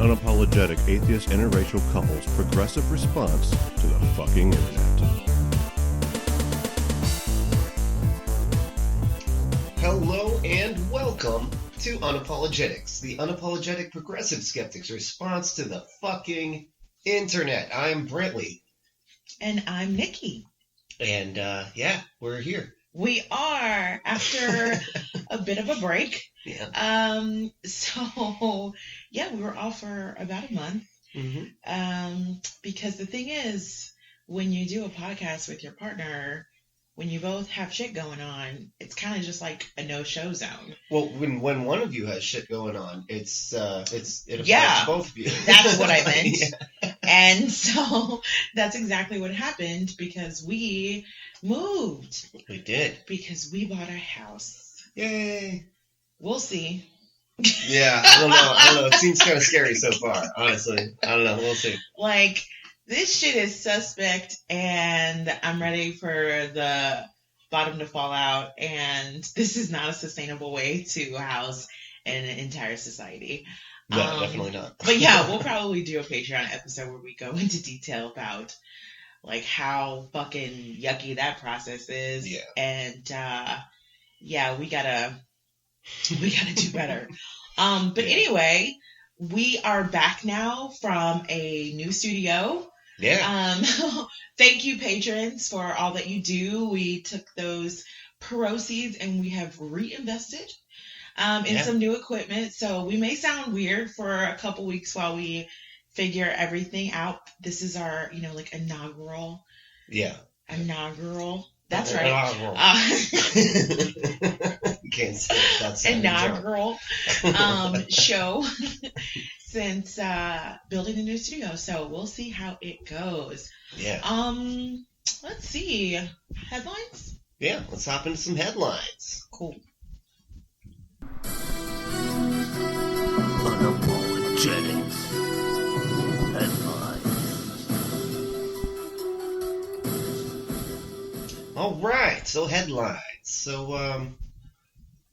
unapologetic atheist interracial couple's progressive response to the fucking internet. Hello and welcome to Unapologetics, the unapologetic progressive skeptic's response to the fucking internet. I'm Brently. And I'm Nikki. And we're here. We are, after a bit of a break. Yeah. We were off for about a month. Mm-hmm. Because the thing is, when you do a podcast with your partner, when you both have shit going on, it's kind of just like a no-show zone. Well, when one of you has shit going on, it affects both of you. That's what I meant. Yeah. And so that's exactly what happened because we moved. We did. Because we bought a house. Yay. We'll see. Yeah, I don't know. It seems kind of scary so far, honestly. I don't know. We'll see. Like, this shit is suspect, and I'm ready for the bottom to fall out, and this is not a sustainable way to house an entire society. No, definitely not. But yeah, we'll probably do a Patreon episode where we go into detail about, like, how fucking yucky that process is. Yeah. And, we gotta do better. Anyway, we are back now from a new studio. Yeah. Thank you, patrons, for all that you do. We took those proceeds and we have reinvested in some new equipment. So we may sound weird for a couple weeks while we figure everything out. This is our, inaugural. Yeah. Inaugural. That's right. Inaugural. You can't say it. That's inaugural show since building a new studio. So we'll see how it goes. Yeah. Let's see. Headlines? Yeah, let's hop into some headlines. Cool. Unapologetics. Headlines. All right, so headlines. So,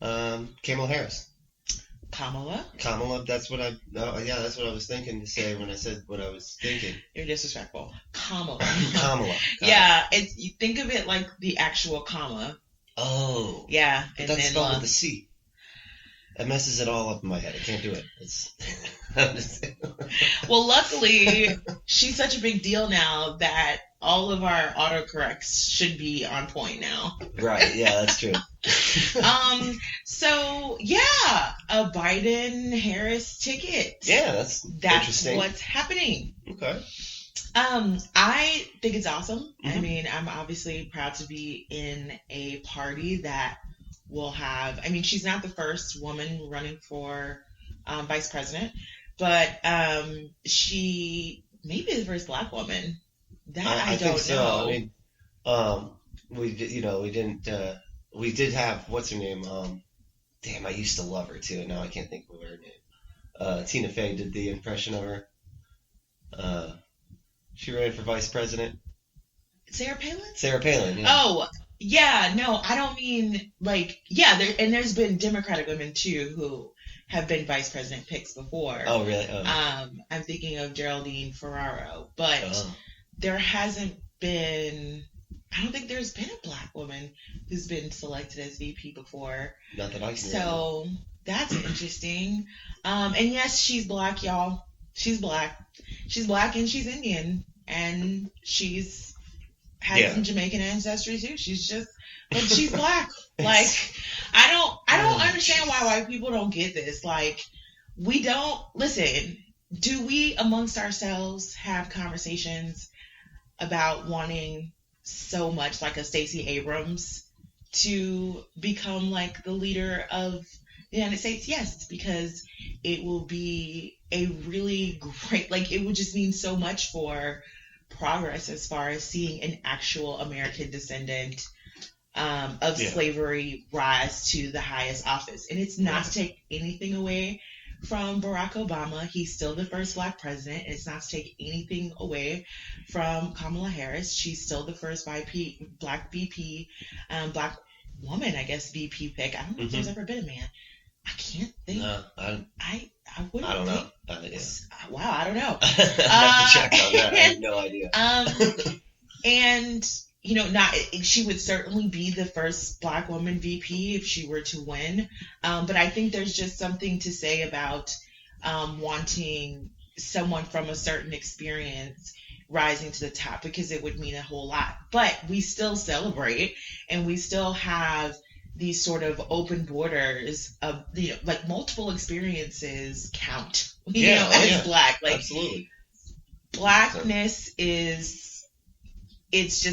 Kamala Harris. Kamala, that's what I was thinking to say when I said what I was thinking. You're disrespectful. Kamala. Yeah, you think of it like the actual comma. Oh. Yeah. But that's spelled with a C. That messes it all up in my head. I can't do it. Well, luckily, she's such a big deal now that all of our autocorrects should be on point now. Right. Yeah, that's true. A Biden-Harris ticket. Yeah, that's interesting. What's happening. Okay. I think it's awesome. Mm-hmm. I mean, I'm obviously proud to be in a party that will have, she's not the first woman running for vice president, but she may be the first black woman. That I don't think so. know. We did have, what's her name? I used to love her too, and now I can't think of her name. Tina Fey did the impression of her. She ran for vice president. Sarah Palin? Sarah Palin, yeah. Oh, yeah, no, I don't mean, there's been Democratic women, too, who have been vice president picks before. Oh, really? Oh. I'm thinking of Geraldine Ferraro, but there hasn't been, I don't think there's been a black woman who's been selected as VP before. Not that I can So, that's interesting. And yes, she's black, y'all. She's black. She's black and she's Indian. And she's has some Jamaican ancestry too. But she's black. Like, I don't understand why white people don't get this. Like, we don't listen. Do we amongst ourselves have conversations about wanting so much like a Stacey Abrams to become like the leader of the United States? Yes, because it will be a really great, it would just mean so much for progress as far as seeing an actual American descendant of slavery rise to the highest office. And it's not to take anything away from Barack Obama. He's still the first black president. It's not to take anything away from Kamala Harris. She's still the first black VP, black woman, I guess, VP pick. I don't know if there's ever been a man. I can't think. No, I I don't know. Wow, I don't know. I have to check on that. I have no idea. And she would certainly be the first Black woman VP if she were to win. But I think there's just something to say about wanting someone from a certain experience rising to the top, because it would mean a whole lot. But we still celebrate, and we still have these sort of open borders of like multiple experiences count. As Black, like absolutely. Blackness is, it's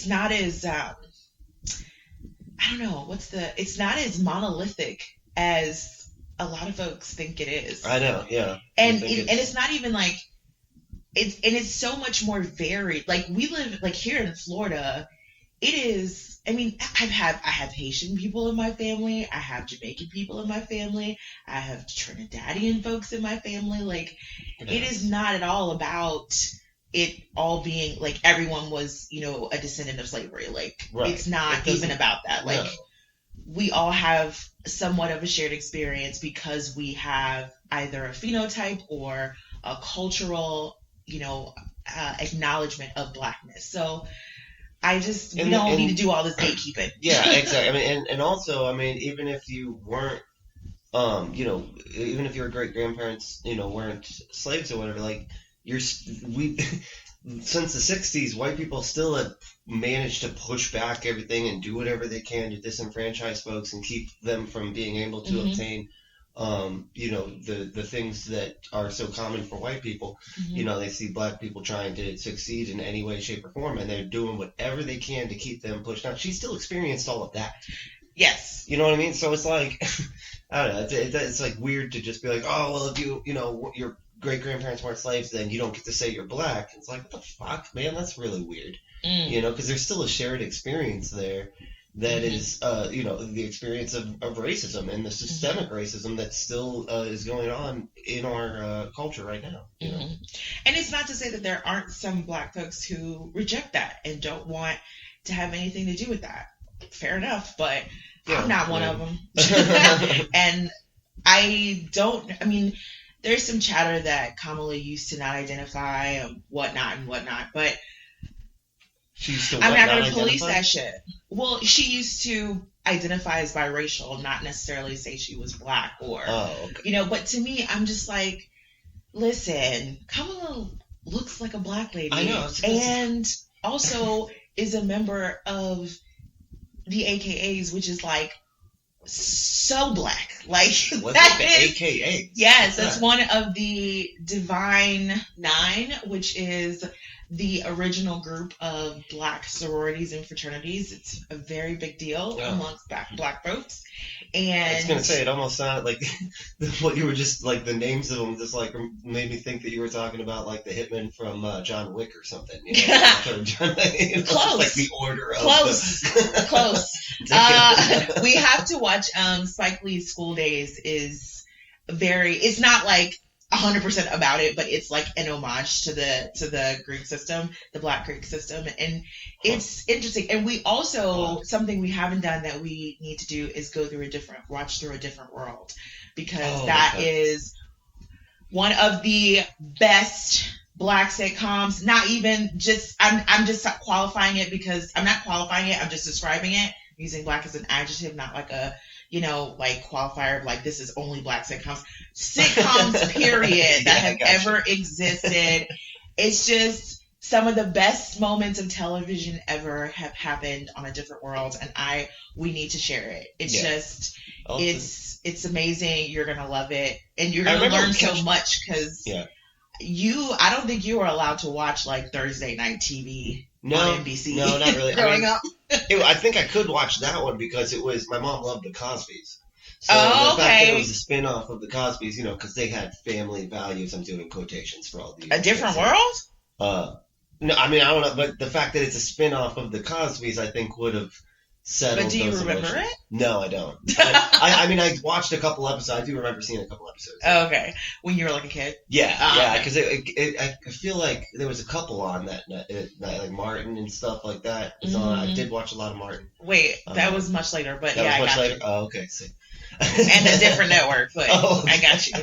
not as it's not as monolithic as a lot of folks think it is. I know, yeah. And it's not even like it's so much more varied. Like we live like here in Florida, it is. I mean, I have Haitian people in my family. I have Jamaican people in my family. I have Trinidadian folks in my family. Like, it is not at all about it all being like everyone was, a descendant of slavery. Like, It's not even about that. Like, we all have somewhat of a shared experience because we have either a phenotype or a cultural, acknowledgement of Blackness. So we don't need to do all this gatekeeping. Yeah, exactly. I mean, and also, I mean, even if you weren't, even if your great grandparents, weren't slaves or whatever, like since the 60s, white people still have managed to push back everything and do whatever they can to disenfranchise folks and keep them from being able to obtain the things that are so common for white people. They see Black people trying to succeed in any way, shape, or form, and they're doing whatever they can to keep them pushed down. She still experienced all of that. Yes. You know what I mean? So it's like, I don't know, it's like weird to just be like, oh, well, if your great-grandparents weren't slaves, then you don't get to say you're Black. It's like, what the fuck, man? That's really weird. Because there's still a shared experience there. That is, the experience of racism and the systemic racism that still is going on in our culture right now. And it's not to say that there aren't some Black folks who reject that and don't want to have anything to do with that. Fair enough, but I'm not one of them. And there's some chatter that Kamala used to not identify and whatnot, but I'm not going to police that shit. Well, she used to identify as biracial, not necessarily say she was Black or, but to me, I'm just like, listen, Kamala looks like a Black lady. I know. And also is a member of the AKAs, which is like so Black. Like, what's that the AKA? Yes, that's one of the Divine Nine, which is the original group of Black sororities and fraternities. It's a very big deal amongst Black folks. And I was going to say, it almost sounded like what you were just, like, the names of them just, like, made me think that you were talking about, like, the hitman from John Wick or something. Close. Like the order of Close. We have to watch Spike Lee's School Days is it's not, like, 100% about it, but it's like an homage to the Greek system, the Black Greek system, and it's interesting. And we also something we haven't done that we need to do is watch through a different world, because that is one of the best Black sitcoms. Not even just I'm just qualifying it because I'm not qualifying it. I'm just describing it using Black as an adjective, not like a like qualifier of like this is only Black sitcoms, period, that have ever existed. It's just some of the best moments of television ever have happened on a different world, and we need to share it. It's just it's amazing. You're gonna love it, and you're gonna learn so much because I don't think you were allowed to watch like Thursday night TV on NBC. No, not really. Growing up. I think I could watch that one because my mom loved the Cosbys. So the fact that it was a spin-off of the Cosbys, because they had family values. I'm doing quotations for all the A different world? No, I mean, I don't know, but the fact that it's a spin-off of the Cosbys, I think would have settled. But do you remember emotions. it? No, I don't. I mean, I watched a couple episodes. I do remember seeing a couple episodes. Oh, okay. When you were like a kid? Yeah, because I feel like there was a couple on that like Martin and stuff like that was on. I did watch a lot of Martin. Wait, that was much later, but that was much later. You. Oh, okay. So, and a different network, but I got you.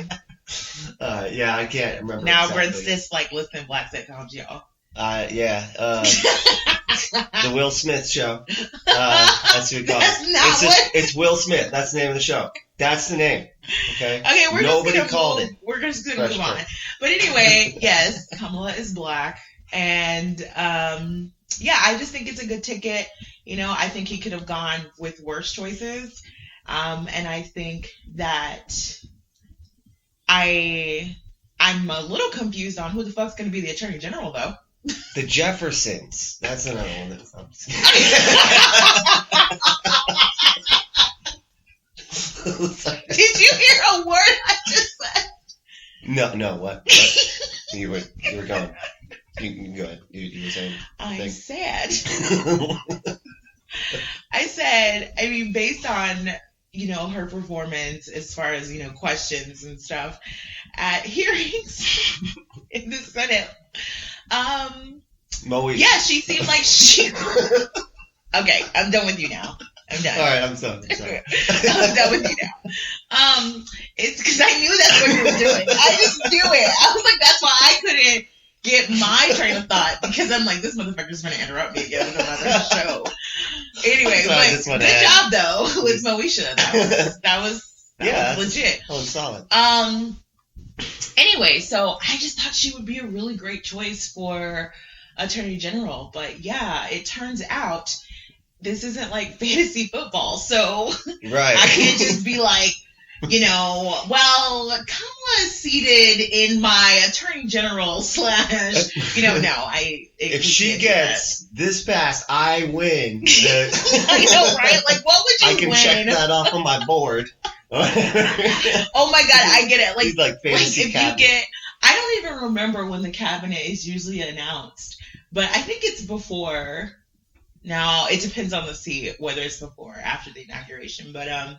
Yeah, I can't remember. Now exactly. Brent's just like listening to black sitcoms, y'all. Yeah. The Will Smith Show. That's what we call it. It's Will Smith. That's the name of the show. That's the name. Okay. Okay, Nobody called it. We're just gonna move on. But anyway, yes, Kamala is black, and yeah, I just think it's a good ticket. You know, I think he could have gone with worse choices, and I think that I'm a little confused on who the fuck's gonna be the Attorney General, though. The Jeffersons. That's another one that comes. Did you hear a word I just said? No, what? You were going. You go ahead. You were saying. I said, I mean, based on, you know, her performance as far as, you know, questions and stuff at hearings in the Senate. Yeah, she seemed like she. Okay, I'm done with you now. I'm done. All right, I'm sorry. I'm done with you now. It's because I knew that's what you were doing. I just knew it. I was like, that's why I couldn't get my train of thought, because I'm like, this motherfucker's going to interrupt me again with another show. Anyway, but good job though with Moesha. That was legit. That was solid. Anyway, so I just thought she would be a really great choice for Attorney General, but yeah, it turns out this isn't like fantasy football, so right. I can't just be like, you know, well, Kamala's seated in my Attorney General / you know, no, if she gets this pass, I win. I know, right? Like, what would you win? I can check that off on my board. Oh my God, I get it. Like fantasy if cabinet. you get, I don't even remember when the cabinet is usually announced, but I think it's before. Now, it depends on the seat, whether it's before or after the inauguration. But I was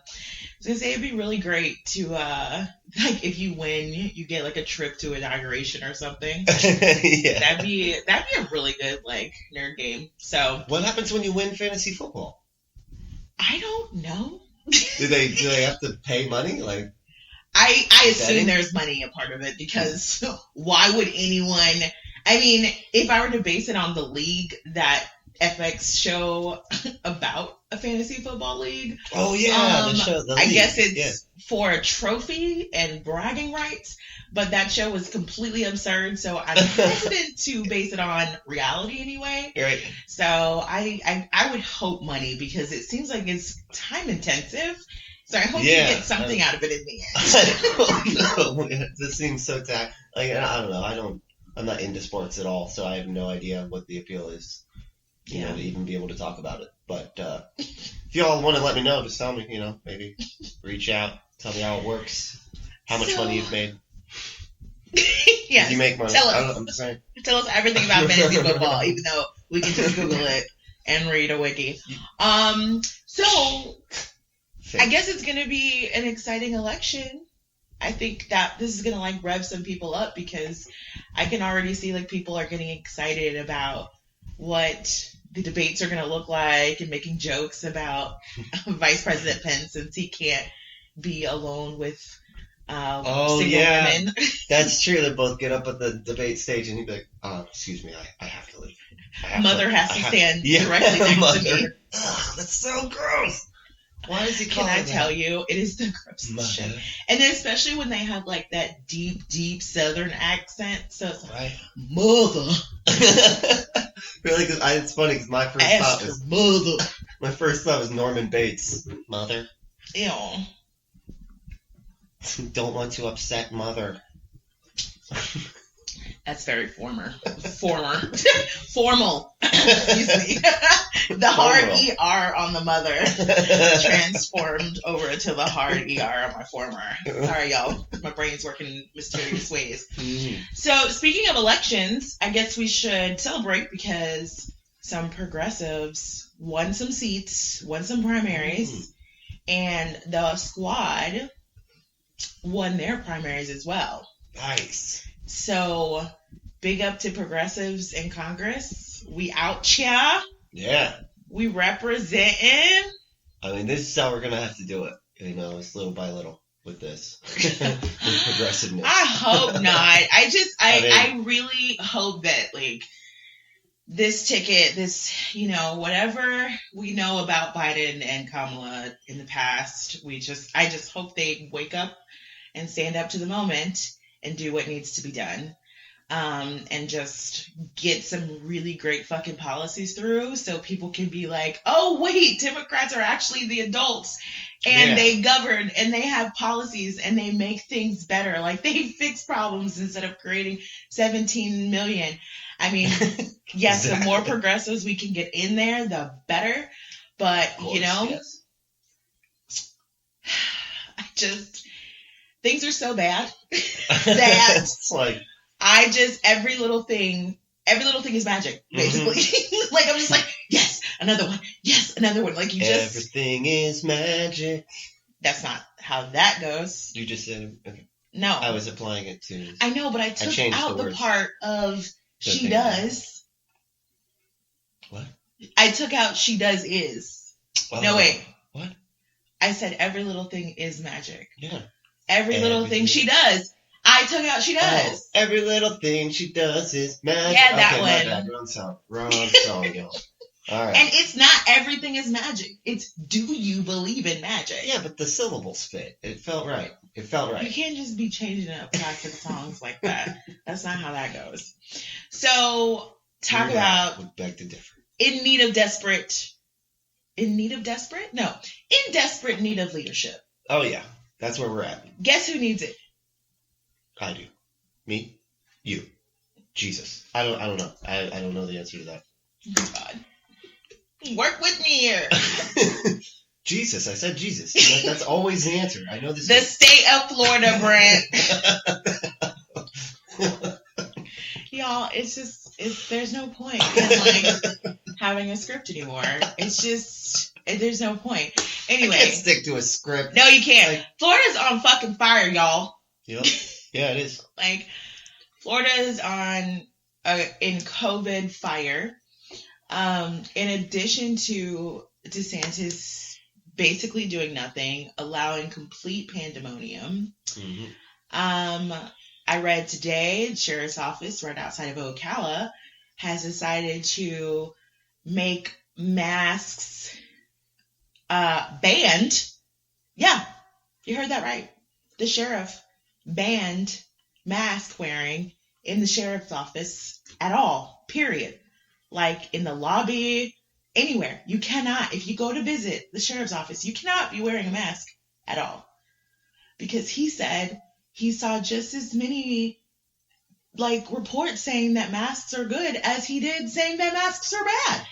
going to say it'd be really great to, like, if you win, you get, like, a trip to inauguration or something. Yeah. That'd be a really good, like, nerd game. So what happens when you win fantasy football? I don't know. Do they have to pay money? Like, I assume there's money a part of it, because why would anyone... I mean, if I were to base it on the league that FX show about a fantasy football league. Oh yeah, the show. I guess it's for a trophy and bragging rights, but that show was completely absurd. So I'm hesitant to base it on reality anyway. Right. So I would hope money, because it seems like it's time intensive. So I hope you get something out of it in the end. I don't know. This seems so I don't know. I'm not into sports at all, so I have no idea what the appeal is. You know, to even be able to talk about it. But if y'all want to let me know, just tell me, you know, maybe reach out, tell me how it works, how much money you've made. Yes. You make money. Tell us. I don't know, I'm just saying. Tell us everything about fantasy football, even though we can just Google it and read a wiki. So I guess it's going to be an exciting election. I think that this is going to, like, rev some people up, because I can already see, like, people are getting excited about what the debates are going to look like, and making jokes about Vice President Pence, since he can't be alone with single women. That's true. They both get up at the debate stage, and he'd be like, excuse me, I have to leave. Mother has to stand directly next to me. Ugh, that's so gross. Why does he call it that? Can I tell you? It is the grossest shit. And then especially when they have, like, that deep, deep Southern accent. So it's like, mother. Really? Cause it's funny, because my first thought was Norman Bates. Mother. Ew. Don't want to upset mother. That's very formal. Excuse me. The hard ER on the mother transformed over to the hard ER on my former. Sorry, y'all. My brain's working in mysterious ways. Mm-hmm. So, speaking of elections, I guess we should celebrate, because some progressives won some seats, won some primaries, and the squad won their primaries as well. Nice. So, big up to progressives in Congress. We out here. Yeah. We representing. I mean, this is how we're going to have to do it. it's little by little with this. With progressiveness. I hope not. I really hope that, like, this ticket, whatever we know about Biden and Kamala in the past, I just hope they wake up and stand up to the moment and do what needs to be done. And just get some really great fucking policies through so people can be like, oh, wait, Democrats are actually the adults and they govern and they have policies and they make things better. Like, they fix problems instead of creating 17 million. I mean, yes, exactly. The more progressives we can get in there, the better. But, yes. Things are so bad that it's like, every little thing is magic, basically. Mm-hmm. Like, I'm just like, yes, another one. Like, everything is magic. That's not how that goes. You just said, okay. No. I was applying it to. I know, but I took out the part of she does. What? I took out she does is. Oh, no, wait. What? I said every little thing is magic. Yeah. Every little thing she does. I took out she does. Oh, every little thing she does is magic. Yeah, that one. My bad. Wrong song, y'all. All right. And it's not everything is magic. It's do you believe in magic? Yeah, but the syllables fit. It felt right. You can't just be changing up classic songs like that. That's not how that goes. So, talk about would beg to differ. In desperate need of leadership. Oh yeah, that's where we're at. Guess who needs it? I do. Me? You? Jesus? I don't know. I don't know the answer to that. Oh, God. Work with me here. Jesus. I said Jesus. That's always the answer. I know this. The state of Florida, Brent. Y'all, there's no point in, like, having a script anymore. It's just, there's no point. Anyway. I can't stick to a script. No, you can't. Like, Florida's on fucking fire, y'all. Yep. Yeah, it is. Like, Florida is in COVID fire. In addition to DeSantis basically doing nothing, allowing complete pandemonium. Mm-hmm. I read today, the sheriff's office right outside of Ocala has decided to make masks banned. Yeah, you heard that right. The sheriff banned mask wearing in the sheriff's office at all, period. Like in the lobby, anywhere. You cannot, if you go to visit the sheriff's office, you cannot be wearing a mask at all. Because he said he saw just as many, like, reports saying that masks are good as he did saying that masks are bad.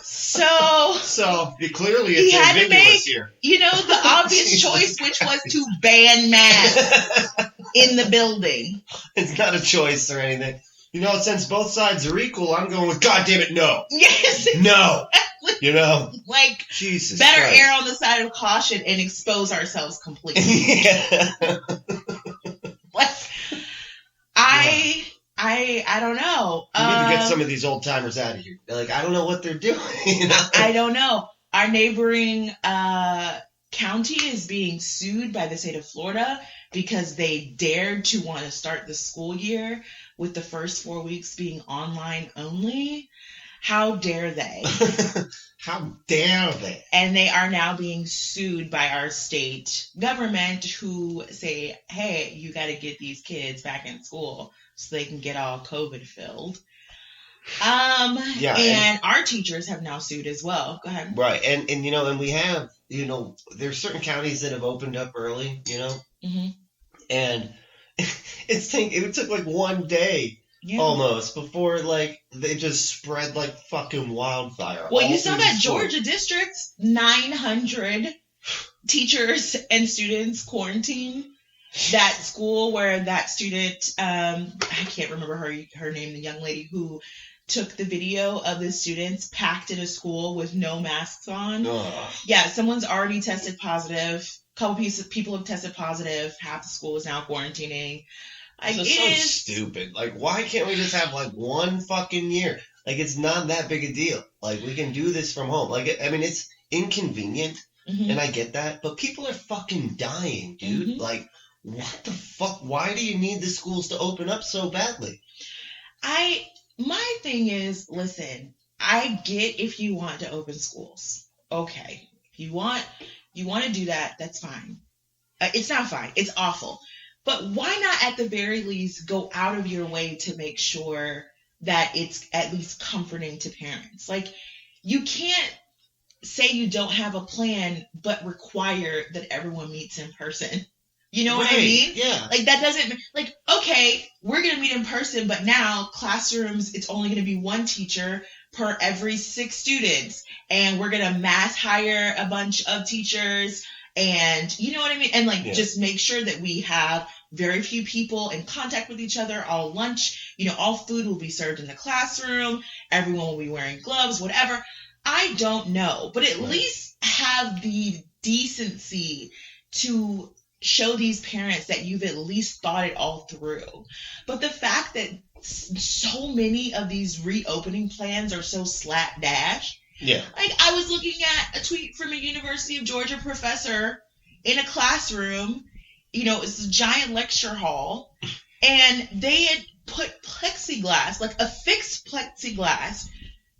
So clearly it's ambiguous here. The obvious choice, which was to ban masks in the building. It's not a choice or anything. Since both sides are equal, I'm going with, God damn it, no. Yes. No. Like, Jesus better Christ. err on the side of caution and expose ourselves completely. Yeah. I don't know. We need to get some of these old timers out of here. Like, I don't know what they're doing. I don't know. Our neighboring county is being sued by the state of Florida because they dared to want to start the school year with the first 4 weeks being online only. How dare they? How dare they? And they are now being sued by our state government who say, hey, you got to get these kids back in school so they can get all COVID filled. And our teachers have now sued as well. Go ahead. Right. And we have, there's certain counties that have opened up early, Mm-hmm. And it took like one day almost before, like, they just spread like fucking wildfire. Well, you saw that Georgia district, 900 teachers and students quarantined. That school where that student, I can't remember her name, the young lady who took the video of the students packed in a school with no masks on. Ugh. Yeah, someone's already tested positive. A couple people have tested positive. Half the school is now quarantining. Like, it's so stupid. Like, why can't we just have like one fucking year? Like, it's not that big a deal. Like, we can do this from home. Like, I mean, it's inconvenient. Mm-hmm. and I get that, but people are fucking dying, dude. Mm-hmm. Like, what the fuck? Why do you need the schools to open up so badly? My thing is, listen, I get if you want to open schools. Okay. If you want to do that, that's fine. It's not fine. It's awful. But why not at the very least go out of your way to make sure that it's at least comforting to parents? Like, you can't say you don't have a plan, but require that everyone meets in person. You know what I mean? Yeah. Like, that doesn't, like, okay, we're going to meet in person, but now classrooms, it's only going to be one teacher per every 6 students. And we're going to mass hire a bunch of teachers. And you know what I mean? And like, just make sure that we have very few people in contact with each other. All lunch, all food will be served in the classroom. Everyone will be wearing gloves, whatever. I don't know, but at least have the decency to show these parents that you've at least thought it all through. But the fact that so many of these reopening plans are so slapdash. Yeah. Like, I was looking at a tweet from a University of Georgia professor in a classroom. It's a giant lecture hall, and they had put plexiglass, like a fixed plexiglass,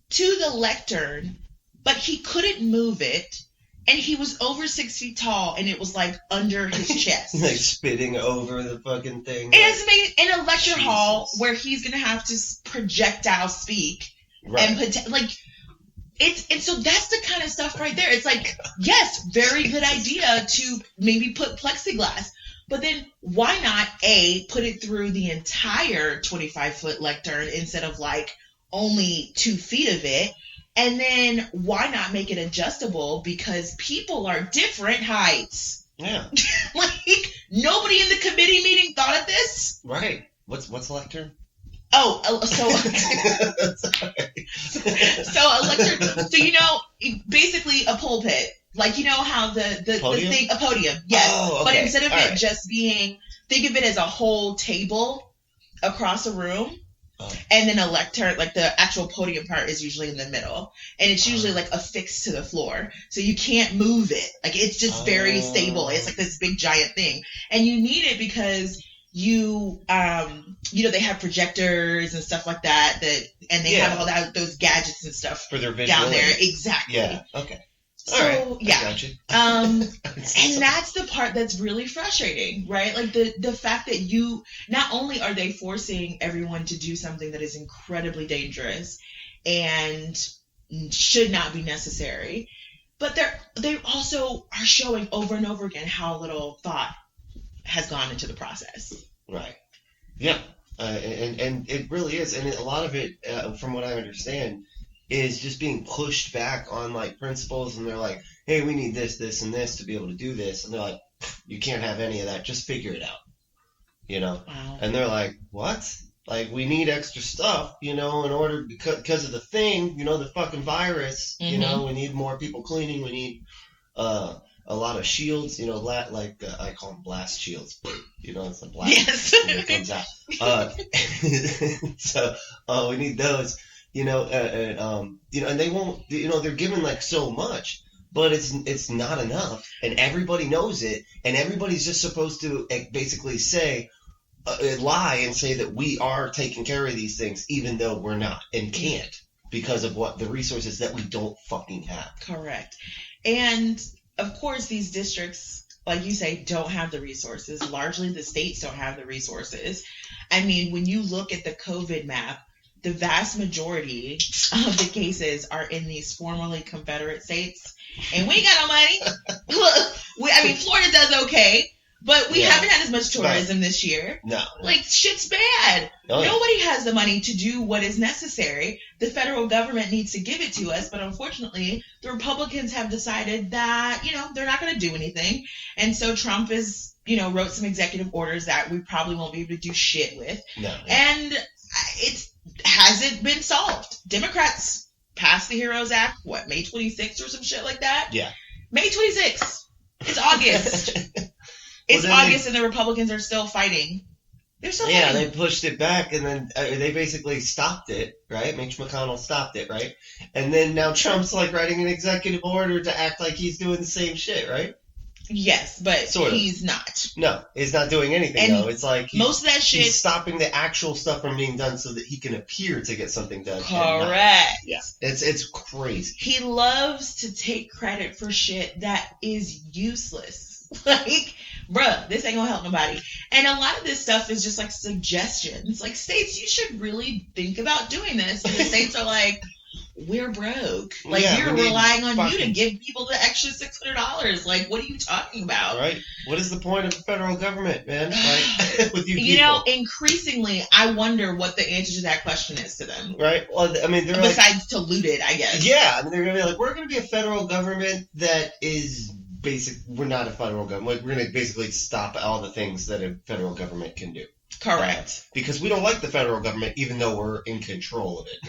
to the lectern, but he couldn't move it. And he was over 6 feet tall, and it was like under his chest. Like spitting over the fucking thing. And it's made in a lecture hall where he's gonna have to projectile speak, right. And and so that's the kind of stuff right there. It's like, yes, very good idea to maybe put plexiglass, but then why not put it through the entire 25-foot lectern instead of like only 2 feet of it? And then why not make it adjustable? Because people are different heights. Yeah. Like, nobody in the committee meeting thought of this? Right. What's lectern? Oh, so a lectern. So, basically a pulpit. Like, how the podium? thing, a podium. Yes. Oh, okay. But instead of it just being, think of it as a whole table across a room. Oh. And then a lectern, like the actual podium part is usually in the middle. And it's usually like affixed to the floor. So you can't move it. Like, it's just very stable. It's like this big giant thing. And you need it because they have projectors and stuff like that, and they have all those gadgets and stuff for their down there. Exactly. Yeah. Okay. So, all right. yeah. I got you. And that's the part that's really frustrating, right? Like the fact that not only are they forcing everyone to do something that is incredibly dangerous and should not be necessary, but they also are showing over and over again how little thought has gone into the process. Right. Yeah. And it really is. And a lot of it, from what I understand, is just being pushed back on like principals, and they're like, hey, we need this, this, and this to be able to do this. And they're like, you can't have any of that. Just figure it out. Wow. And they're like, what? Like, we need extra stuff, in order, because of the thing, the fucking virus, Mm-hmm. We need more people cleaning. We need a lot of shields, I call them blast shields. It's a blast. Yes. When it comes out. So we need those. And they won't, they're given like so much, but it's not enough, and everybody knows it, and everybody's just supposed to basically say, lie and say that we are taking care of these things, even though we're not and can't, because of the resources that we don't fucking have. Correct. And of course, these districts, like you say, don't have the resources. Largely, the states don't have the resources. I mean, when you look at the COVID map, the vast majority of the cases are in these formerly Confederate states, and we ain't got no money. Florida does okay, but we haven't had as much tourism this year. No. Like, shit's bad. Oh, yeah. Nobody has the money to do what is necessary. The federal government needs to give it to us, but unfortunately, the Republicans have decided that, they're not going to do anything. And so Trump is, wrote some executive orders that we probably won't be able to do shit with. No. And it hasn't been solved. Democrats passed the HEROES Act, May 26th or some shit like that? Yeah. May 26th. It's August. It's August, and the Republicans are still fighting They're so Yeah, funny. they pushed it back, and then they basically stopped it, right? Mitch McConnell stopped it, right? And then now Trump's like writing an executive order to act like he's doing the same shit, right? Yes, but Sort of. he's not. No, he's not doing anything, And though. It's like most of that shit... he's stopping the actual stuff from being done so that he can appear to get something done. Correct. Yeah, it's crazy. He loves to take credit for shit that is useless. Like, bruh, this ain't gonna help nobody. And a lot of this stuff is just like suggestions. Like, states, you should really think about doing this. And the states are like, we're broke. Like, Yeah, we're we need relying on you to fucking- give people the extra $600. Like, what are you talking about? Right? What is the point of the federal government, man? Like, with you people. You know, increasingly, I wonder what the answer to that question is to them. Right? Well, I mean, they're like... Besides to loot it, I guess. Yeah, I mean, they're going to be like, we're going to be a federal government that is basic. We're not a federal government. Like, we're going to basically stop all the things that a federal government can do. Correct. Because we don't like the federal government, even though we're in control of it.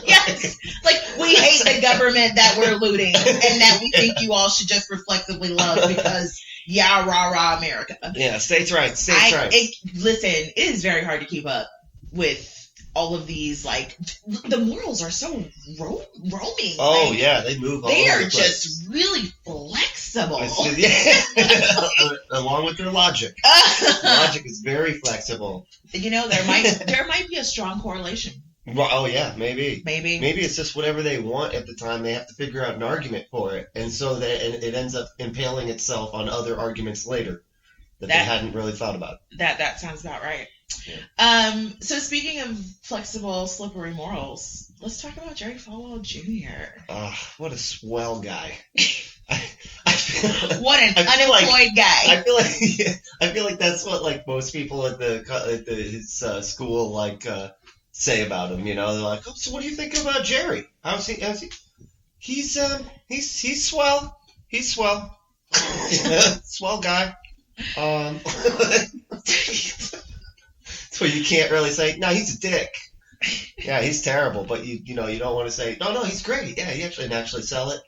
Yes. Like, we hate the government that we're looting and that we think you all should just reflexively love because, yeah, rah, America. Yeah, states' rights. States' rights. Listen, it is very hard to keep up with all of these, like, the morals are so roaming. Oh, like, yeah, they move all they over are the place. just really flexible. Yeah. Along with their logic. Logic is very flexible. You know, there might be a strong correlation. Well, oh, yeah, maybe. Maybe. Maybe it's just whatever they want at the time. They have to figure out an argument for it. And so it ends up impaling itself on other arguments later that they hadn't really thought about. That sounds about right. Yeah. So speaking of flexible, slippery morals, let's talk about Jerry Falwell Jr. What a swell guy. What an I feel unemployed guy. I feel like that's what like most people at his school like say about him. You know, they're like, "Oh, so what do you think about Jerry? How's he? He's swell. He's swell. Swell guy. So you can't really say, no, he's a dick. Yeah, he's terrible, but you don't want to say, no, he's great. Yeah, he actually sell it.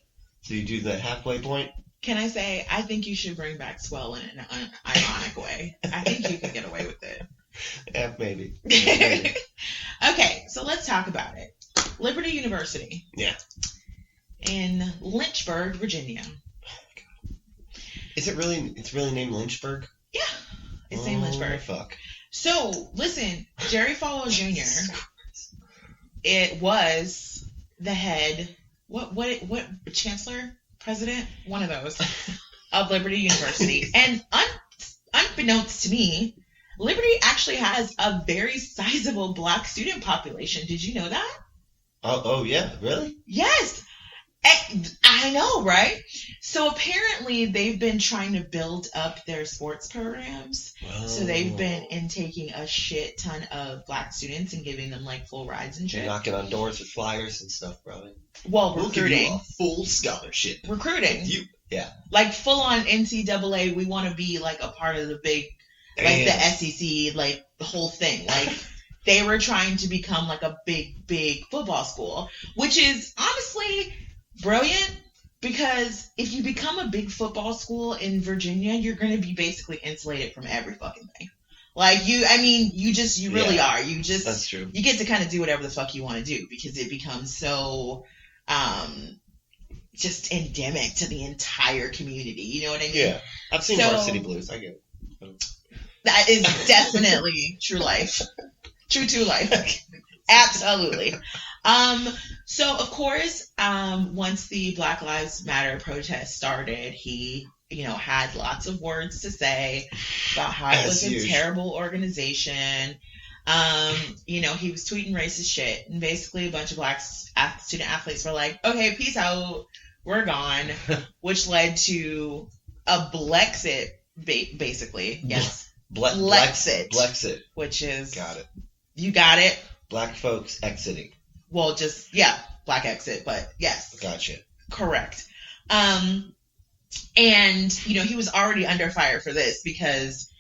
So you do the halfway point. Can I say, I think you should bring back swell in an ironic way. I think you can get away with it. Yeah, maybe. Okay, so let's talk about it. Liberty University. Yeah. In Lynchburg, Virginia. Is it really? It's really named Lynchburg? Yeah, it's named Lynchburg. Fuck. So listen, Jerry Falwell Jr. It was the head. What chancellor, president, one of those of Liberty University, and unbeknownst to me, Liberty actually has a very sizable black student population. Did you know that? Oh yeah, really? Yes. I know, right? So apparently they've been trying to build up their sports programs. Whoa. So they've been intaking a shit ton of black students and giving them like full rides and shit. Knocking on doors with flyers and stuff, probably. Well, We'll give recruiting. you a full scholarship. Recruiting. Yeah. Like full on NCAA, we want to be like a part of the big, like the SEC, like the whole thing. Like they were trying to become like a big football school, which is honestly brilliant, because if you become a big football school in Virginia, you're going to be basically insulated from every fucking thing. Like you really are. You just, that's true. You get to kind of do whatever the fuck you want to do because it becomes so, just endemic to the entire community. You know what I mean? Yeah. I've seen Varsity Blues. I get it. That is definitely true life. True to life. Absolutely. So of course, once the Black Lives Matter protest started, he, had lots of words to say about how it was a terrible organization. He was tweeting racist shit, and basically a bunch of black student athletes were like, okay, peace out, we're gone, which led to a Blexit, basically. Yes. Blexit. Which is... Got it. You got it. Black folks exiting. Well, black exit, but yes. Gotcha. Correct. And, he was already under fire for this because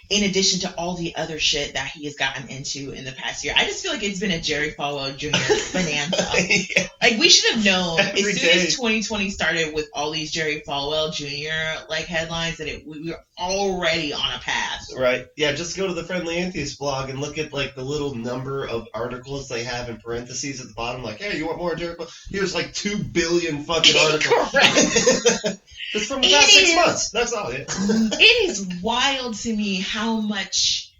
in addition to all the other shit that he has gotten into in the past year. I just feel like it's been a Jerry Falwell Jr. bonanza. Yeah. Like, we should have known Every as soon day. as 2020 started with all these Jerry Falwell Jr. like headlines that we were already on a path. Right. Yeah, just go to the Friendly Atheist Blog and look at, like, the little number of articles they have in parentheses at the bottom. Like, hey, you want more Jericho? Here's, like, 2 billion fucking articles. Correct. Just from the past 6 months. That's all. Yeah. It is wild to me how much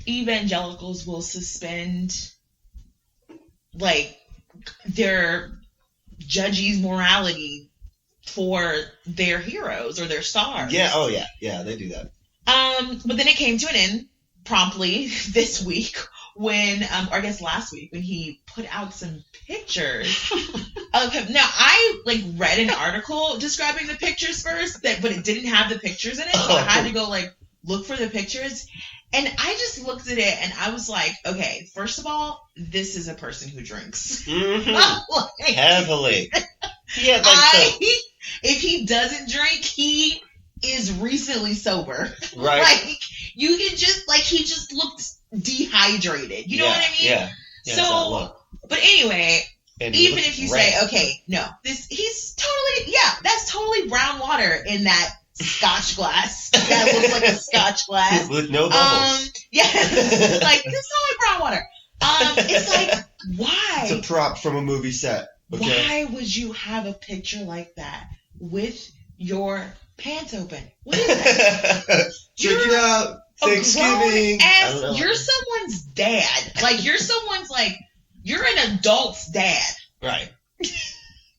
evangelicals will suspend, like, their judges' morality for their heroes or their stars. Yeah, oh yeah. Yeah, they do that. But then it came to an end promptly this week when, or I guess last week, when he put out some pictures of him. Now, I, like, read an article describing the pictures first, but it didn't have the pictures in it, so I had to go, like, look for the pictures. And I just looked at it, and I was like, okay, first of all, this is a person who drinks. Mm-hmm. Like, Heavily. Yeah, like if he doesn't drink, he is recently sober. Right. Like, you can just, like, he just looked dehydrated. You know what I mean? Yeah. Yeah, So, but anyway, and he even looks if you red. say, okay, no, he's totally, that's totally brown water in that Scotch glass. That looks like a Scotch glass. With no bubbles. Yeah, like, it's totally brown water. It's like, why? It's a prop from a movie set. Okay? Why would you have a picture like that with your pants open? What is that? Check it out. Thanksgiving. I don't know. You're someone's dad. Like, you're someone's, like, you're an adult's dad. Right.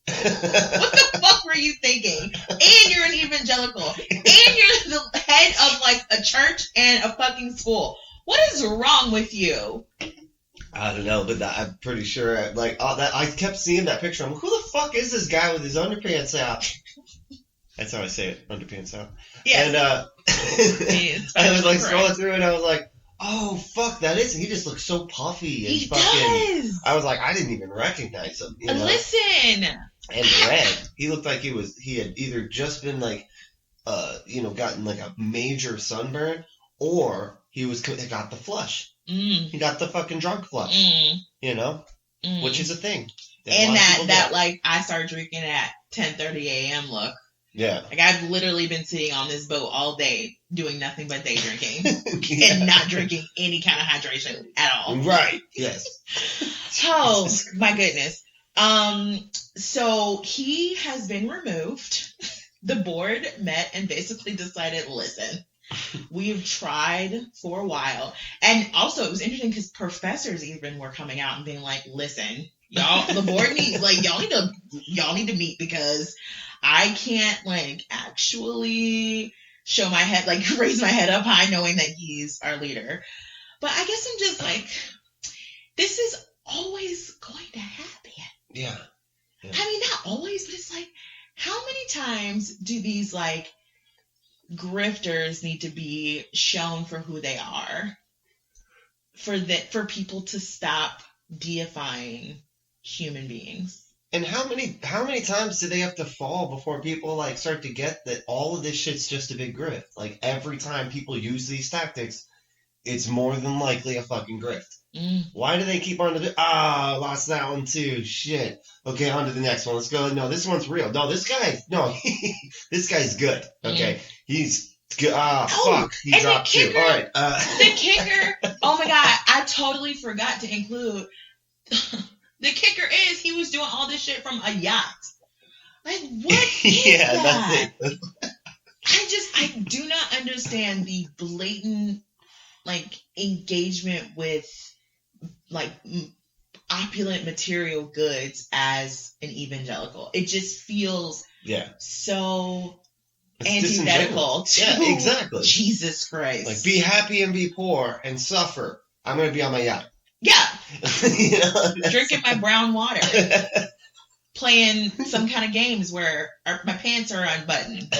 What the fuck were you thinking? And you're an evangelical. And you're the head of, like, a church and a fucking school. What is wrong with you? I don't know, but I'm pretty sure, like, I kept seeing that picture. I'm like, who the fuck is this guy with his underpants out? That's how I say it, underpants out. Yes. And I was, like, scrolling through, and I was like, oh, fuck, that is, he just looks so puffy and He fucking, does. I was like, I didn't even recognize him, you know? Listen. And red. He looked like he had either just been, like, gotten, like, a major sunburn, or he got the flush. He got the fucking drunk flush, you know, which is a thing. And that like, I start drinking at 10:30 a.m. look. Yeah. Like, I've literally been sitting on this boat all day doing nothing but day drinking and not drinking any kind of hydration at all. Right. Yes. Oh, my goodness. So he has been removed. The board met and basically decided, listen, we've tried for a while. And also, it was interesting because professors even were coming out and being like, listen, y'all, the board needs, like, y'all need to meet, because I can't, like, actually show my head, like, raise my head up high knowing that he's our leader. But I guess I'm just like, this is always going to happen. Yeah. I mean, not always, but it's like, how many times do these, like, grifters need to be shown for who they are for people to stop deifying human beings? And how many times do they have to fall before people, like, start to get that all of this shit's just a big grift? Like, every time people use these tactics, it's more than likely a fucking grift. Why do they keep on to lost that one too. Shit. Okay, on to the next one. Let's go. No, this one's real. No, this guy's good. Okay. He's good. Fuck. He dropped two. All right. The kicker. Oh my God. I totally forgot to include. The kicker is he was doing all this shit from a yacht. Like, what is that? That's it. I do not understand the blatant, like, engagement with, like, opulent material goods as an evangelical. It just feels so antithetical to exactly. Jesus Christ. Like, be happy and be poor and suffer. I'm going to be on my yacht. Yeah. You know, drinking my brown water. Playing some kind of games where my pants are unbuttoned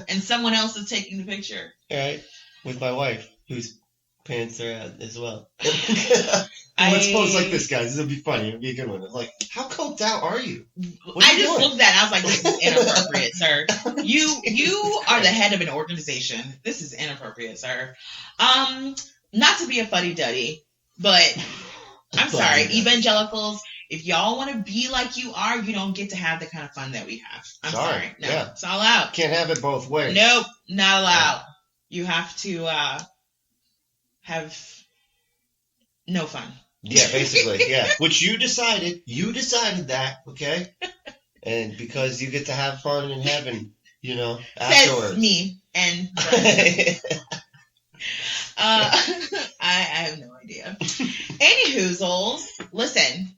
and someone else is taking the picture. Right. With my wife, who's pants are out as well. Let's pose like this, guys. This will be funny. It'll be a good one. I'm like, how coked out are you? I just looked at it. I was like, this is inappropriate, sir. You are the head of an organization. This is inappropriate, sir. Not to be a fuddy-duddy, but I'm sorry, evangelicals, if y'all want to be like you are, you don't get to have the kind of fun that we have. I'm sorry. No, yeah. It's all out. Can't have it both ways. Nope, not allowed. You have to have no fun. Yeah, basically, yeah. Which you decided that, okay? And because you get to have fun in heaven, afterwards. Says me and I have no idea. Anywhoozles, listen,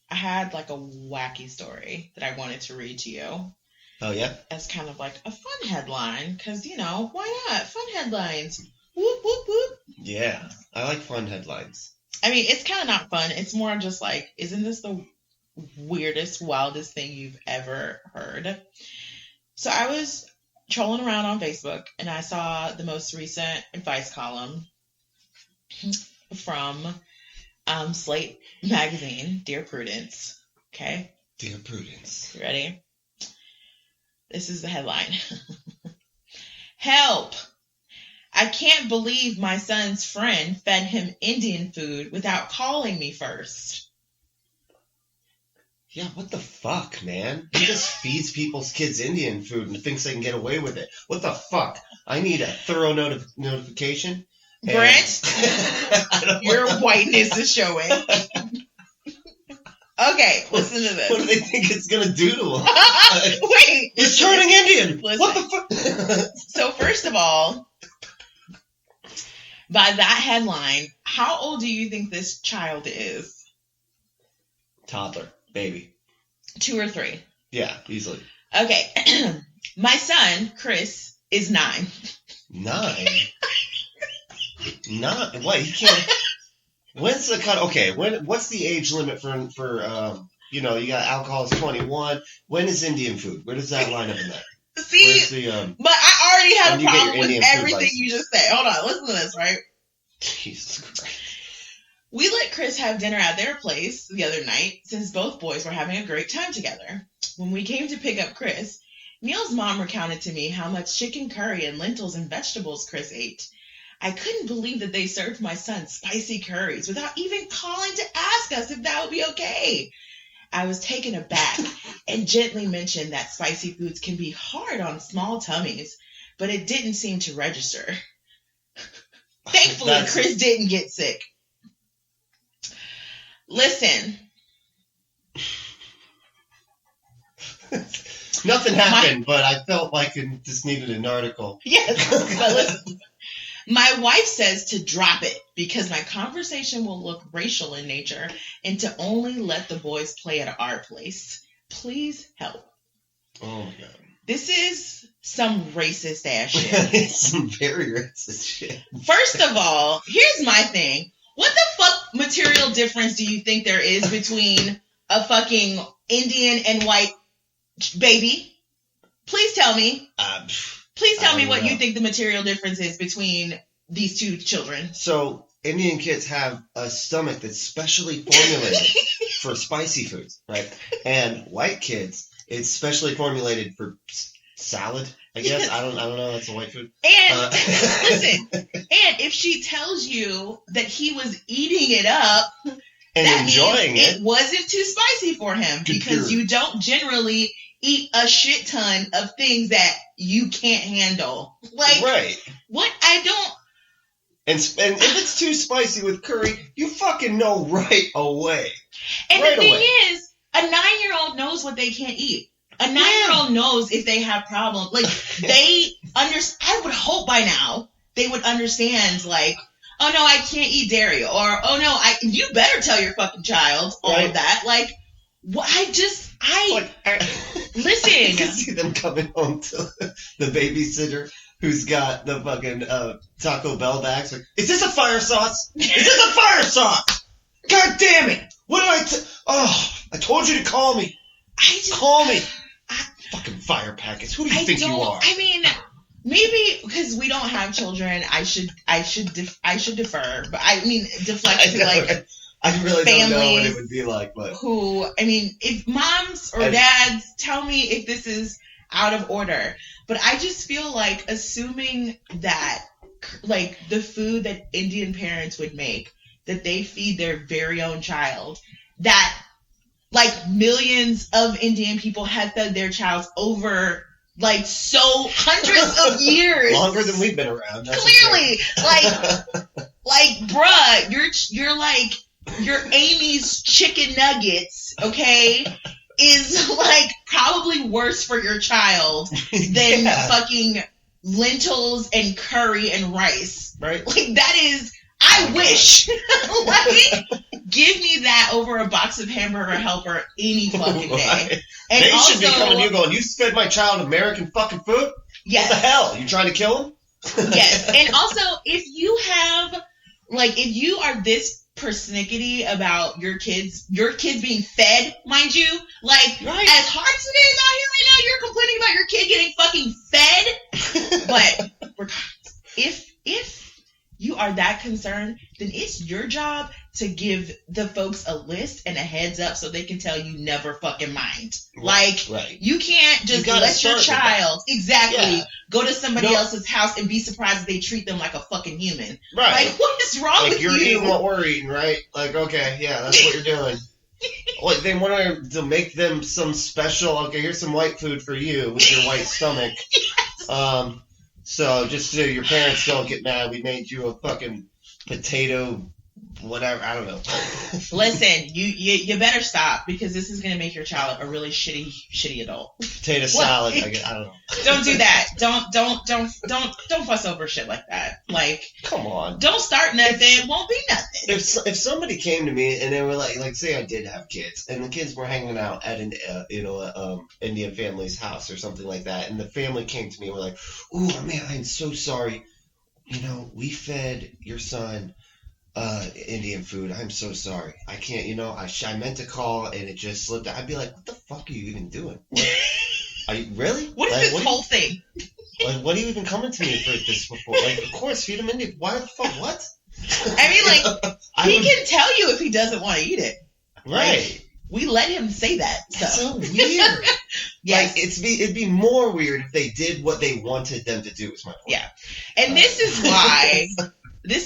I had like a wacky story that I wanted to read to you. Oh, yeah? As kind of like a fun headline, because, why not? Fun headlines. Whoop, whoop, whoop. Yeah, I like fun headlines. I mean, it's kind of not fun. It's more just like, isn't this the weirdest, wildest thing you've ever heard? So I was trolling around on Facebook, and I saw the most recent advice column from Slate magazine, Dear Prudence. Okay? Dear Prudence. You ready? This is the headline. Help! I can't believe my son's friend fed him Indian food without calling me first. Yeah, what the fuck, man? He just feeds people's kids Indian food and thinks they can get away with it. What the fuck? I need a thorough notification. Brent, your whiteness is showing. Okay, listen to this. What do they think it's going to do to him? Wait. He's turning Indian. Listen. What the fuck? So first of all, by that headline, how old do you think this child is? Toddler. Baby. 2 or 3? Yeah, easily. Okay. My son, Chris, is 9. 9? 9? What? He can't... When's the cut? Okay, what's the age limit for you got alcohol is 21. When is Indian food? Where does that line up in that? See, but I already have a problem with everything you just said. Hold on, listen to this, right? Jesus Christ. We let Chris have dinner at their place the other night since both boys were having a great time together. When we came to pick up Chris, Neil's mom recounted to me how much chicken curry and lentils and vegetables Chris ate. I couldn't believe that they served my son spicy curries without even calling to ask us if that would be okay. I was taken aback and gently mentioned that spicy foods can be hard on small tummies, but it didn't seem to register. Thankfully, Chris didn't get sick. Listen. Nothing happened, but I felt like it just needed an article. Yes, but listen. My wife says to drop it because my conversation will look racial in nature and to only let the boys play at our place. Please help. Oh, my God. This is some racist ass shit. It's some very racist shit. First of all, here's my thing. What the fuck material difference do you think there is between a fucking Indian and white baby? Please tell me. Please tell me what you think the material difference is between these two children. So, Indian kids have a stomach that's specially formulated for spicy foods, right? And white kids, it's specially formulated for salad, I guess. Yes. I don't know. That's a white food. And listen, and if she tells you that he was eating it up and that enjoying means it wasn't too spicy for him because you don't generally eat a shit ton of things that you can't handle. Like, right. What? I don't. And if it's too spicy with curry, you fucking know right away. And right the thing away. is, a 9-year-old knows what they can't eat. A 9-year-old knows if they have problems. Like, they I would hope by now they would understand, like, oh no, I can't eat dairy. Or, oh no, you better tell your fucking child all of that. Like, listen. I can see them coming home to the babysitter who's got the fucking Taco Bell bags. Like, is this a fire sauce? Is this a fire sauce? God damn it! What did I told you to call me. Call me. Fucking fire packets. Who do you think you are? I mean, Maybe because we don't have children, I should defer. But I mean, deflect to like I really families don't know what it would be like, but who, I mean, if moms or dads tell me if this is out of order, but I just feel like assuming that like the food that Indian parents would make, that they feed their very own child, that like millions of Indian people have fed their child over like so hundreds of years, longer than we've been around. That's clearly, like bruh, you're like your Amy's chicken nuggets, okay, is like probably worse for your child than fucking lentils and curry and rice, right? Like that is. I wish. Like, give me that over a box of Hamburger Helper any fucking day. And they also, should be coming to you going, you fed my child American fucking food? Yes. What the hell? You trying to kill him? Yes. And also, if you are this persnickety about your kids being fed, mind you, like, right. As hard as it is out here right now, you're complaining about your kid getting fucking fed. But if you are that concerned, then it's your job to give the folks a list and a heads up so they can tell you never fucking mind. Like, you can't just let your child go to somebody else's house and be surprised if they treat them like a fucking human. Right. Like, what is wrong with you? You're eating what we're eating, right? Like, okay, yeah, that's what you're doing. Like, they want to make them some special, okay, here's some white food for you with your white stomach. Yes. So just so your parents don't get mad, we made you a fucking potato, whatever. I don't know. Listen, you better stop, because this is gonna make your child a really shitty adult. Potato salad. I don't know. Don't do that. Don't fuss over shit like that. Like, come on. Don't start nothing. It won't be nothing. If somebody came to me and they were like say I did have kids and the kids were hanging out at an Indian family's house or something like that, and the family came to me and were like, "Oh man, I'm so sorry. We fed your son Indian food. I'm so sorry. I can't. I meant to call and it just slipped out." I'd be like, "What the fuck are you even doing? Are you really? What is this whole thing? Like, what are you even coming to me for this before? Like, of course, feed him Indian. Why the fuck? What?" I mean, like, he can tell you if he doesn't want to eat it. Right. Like, we let him say that. That's so weird. Yes. Like, it'd be more weird if they did what they wanted them to do, is my point. Yeah. And this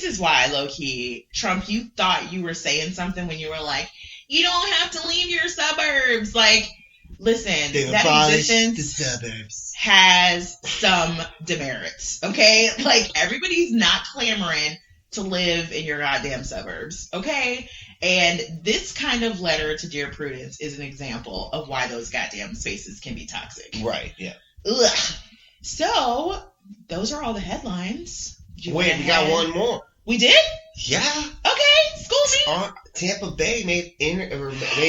is why, low-key, Trump, you thought you were saying something when you were like, you don't have to leave your suburbs. Like, listen, that existence has some demerits, okay? Like, everybody's not clamoring to live in your goddamn suburbs, okay? And this kind of letter to Dear Prudence is an example of why those goddamn spaces can be toxic. Right, yeah. Ugh. So, those are all the headlines. Wait, we got one more. We did? Yeah. Okay, school me. Tampa Bay made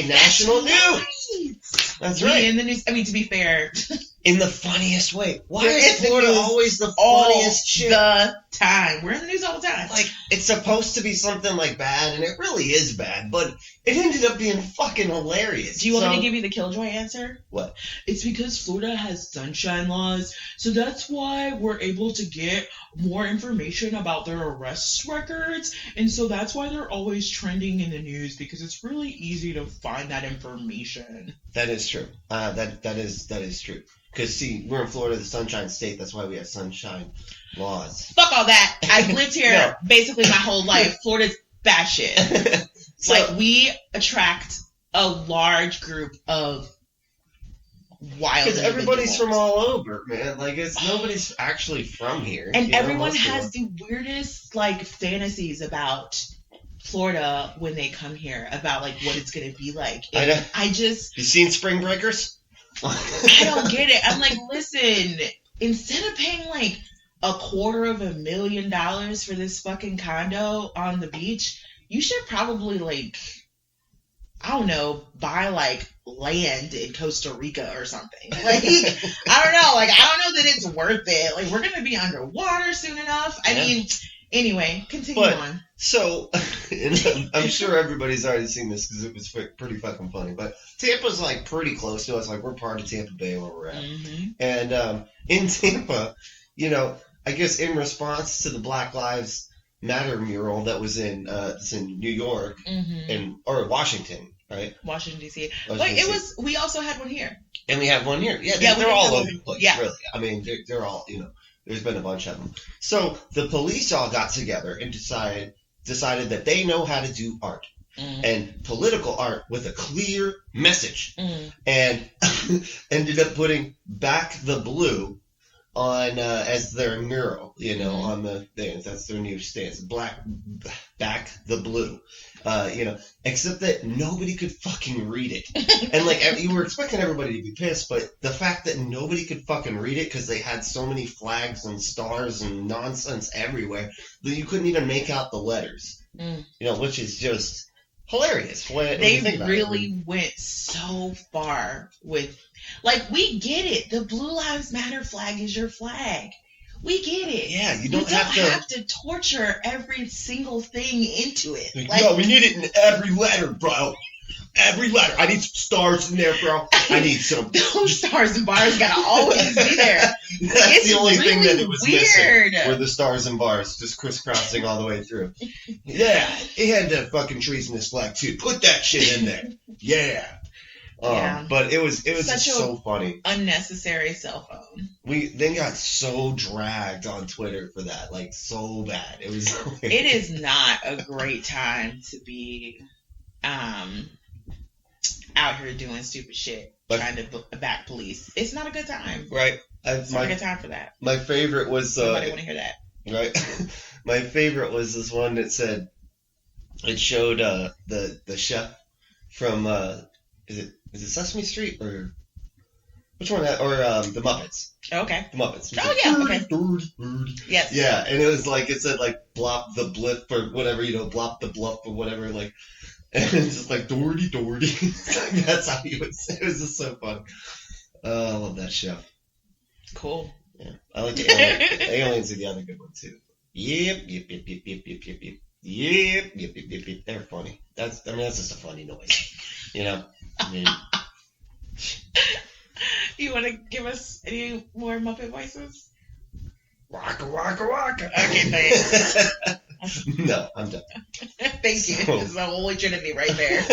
national news. That's right. In the news. I mean, to be fair, in the funniest way. Why is Florida always the funniest shit? All the time. We're in the news all the time. Like, it's supposed to be something like bad, and it really is bad, but it ended up being fucking hilarious. Do you want me to give you the Killjoy answer? What? It's because Florida has sunshine laws, so that's why we're able to get more information about their arrest records, and so that's why they're always trending in the news, because it's really easy to find that information. That is true. That is true. Because, see, we're in Florida, the Sunshine State. That's why we have sunshine laws. Fuck all that. I've lived here basically my whole life. Florida's batshit. So, like, we attract a large group of wild because everybody's from all over, man. Like, nobody's actually from here. And everyone has the weirdest, like, fantasies about Florida when they come here, about, like, what it's going to be like. And you seen Spring Breakers? I don't get it. I'm like, listen, instead of paying like $250,000 for this fucking condo on the beach, you should probably, like, I don't know, buy like land in Costa Rica or something. Like, I don't know. Like, I don't know that it's worth it. Like, we're gonna be underwater soon enough. I mean, anyway, continue on. So, and I'm sure everybody's already seen this because it was pretty fucking funny. But Tampa's like pretty close to us. Like, we're part of Tampa Bay where we're at. Mm-hmm. And in Tampa, I guess in response to the Black Lives Matter mural that was in New York or Washington, right? Washington D.C. But we also had one here. And we have one here. Yeah, they're all over the place, really. I mean, they're all, there's been a bunch of them. So the police all got together and decided that they know how to do art. And political art with a clear message. And ended up putting Back the Blue on as their mural, on the thing. That's their new stance. Back the Blue. Except that nobody could fucking read it. And you were expecting everybody to be pissed, but the fact that nobody could fucking read it because they had so many flags and stars and nonsense everywhere that you couldn't even make out the letters. Which is just hilarious. They really went so far with, we get it. The Blue Lives Matter flag is your flag. We get it. Yeah, you don't have to torture every single thing into it. No, we need it in every letter, bro. Every letter. I need some stars in there, bro. I need some. Those stars and bars gotta always be there. That's the only thing that it was missing. Were the stars and bars just crisscrossing all the way through. Yeah, it had the fucking treasonous flag too. Put that shit in there. Yeah. But it was just so funny. Unnecessary cell phone. They got so dragged on Twitter for that, so bad. It was. It is not a great time to be out here doing stupid shit, trying to back police. It's not a good time. Right. It's not a good time for that. My favorite was... Nobody want to hear that. Right. My favorite was this one that said... It showed the chef from... Is it Sesame Street or... Which one? Or the Muppets. Okay. The Muppets. Oh, yeah. Okay. Yes. Yeah, and it was it said blop the blip or whatever, blop the bluff or whatever, and it's just Doherty. That's how he would say it. It was just so fun. I love that show. Cool. Yeah. I like the aliens. The aliens are the other good one too. Yep. They're funny. That's just a funny noise. You want to give us any more Muppet voices? Waka waka waka. Okay, thanks. No, I'm done. Thank you. This is the Holy Trinity right there.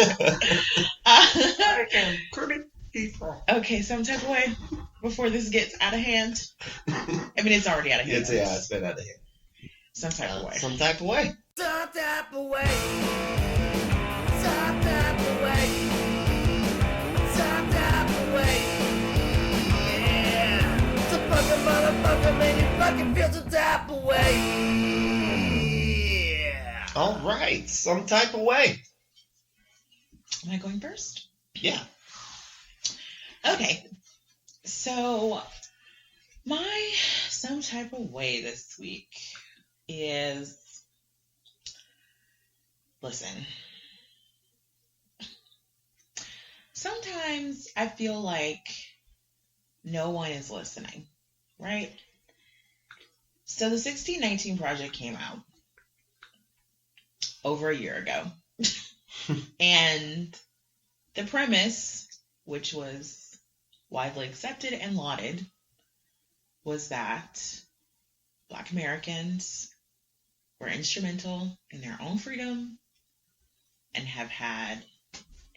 Okay, some type of way before this gets out of hand. I mean, it's already out of hand. It's been out of hand. Some type of way. Some type of way. Some type of way. Some type of way. Some type of way. Yeah. It's a fucking motherfucker, man. You fucking feel some type of way. All right, some type of way. Am I going first? Yeah. Okay. So, my some type of way this week is, listen, sometimes I feel like no one is listening, right? So the 1619 Project came out over a year ago. And the premise, which was widely accepted and lauded, was that Black Americans were instrumental in their own freedom and have had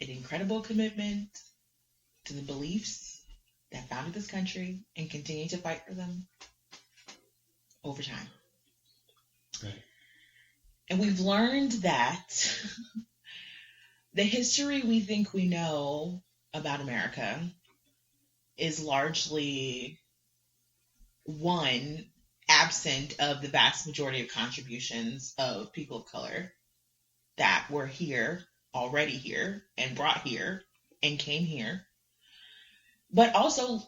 an incredible commitment to the beliefs that founded this country and continue to fight for them over time. Right. And we've learned that the history we think we know about America is largely, one, absent of the vast majority of contributions of people of color that were here, already here, and brought here, and came here. But also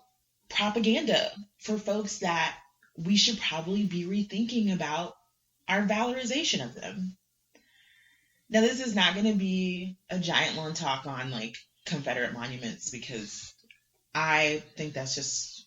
propaganda for folks that we should probably be rethinking about our valorization of them. Now, this is not going to be a giant long talk on Confederate monuments, because I think that's just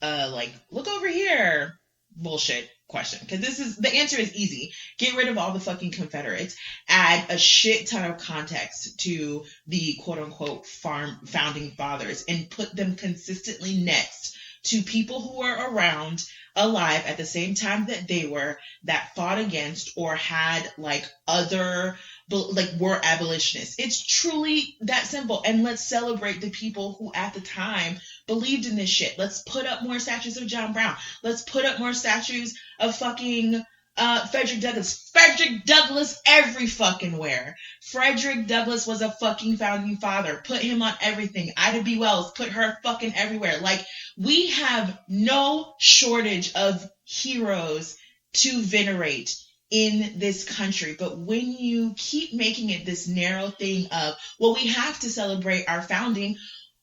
look over here bullshit question. Because the answer is easy. Get rid of all the fucking Confederates. Add a shit ton of context to the quote unquote founding fathers and put them consistently next to people who were around alive at the same time that they were, that fought against or had like other, like were abolitionists. It's truly that simple. And let's celebrate the people who at the time believed in this shit. Let's put up more statues of John Brown. Let's put up more statues of fucking Frederick Douglass. Frederick Douglass every fucking where. Frederick Douglass was a fucking founding father. Put him on everything. Ida B. Wells, put her fucking everywhere. Like, we have no shortage of heroes to venerate in this country. But when you keep making it this narrow thing of, well, we have to celebrate our founding,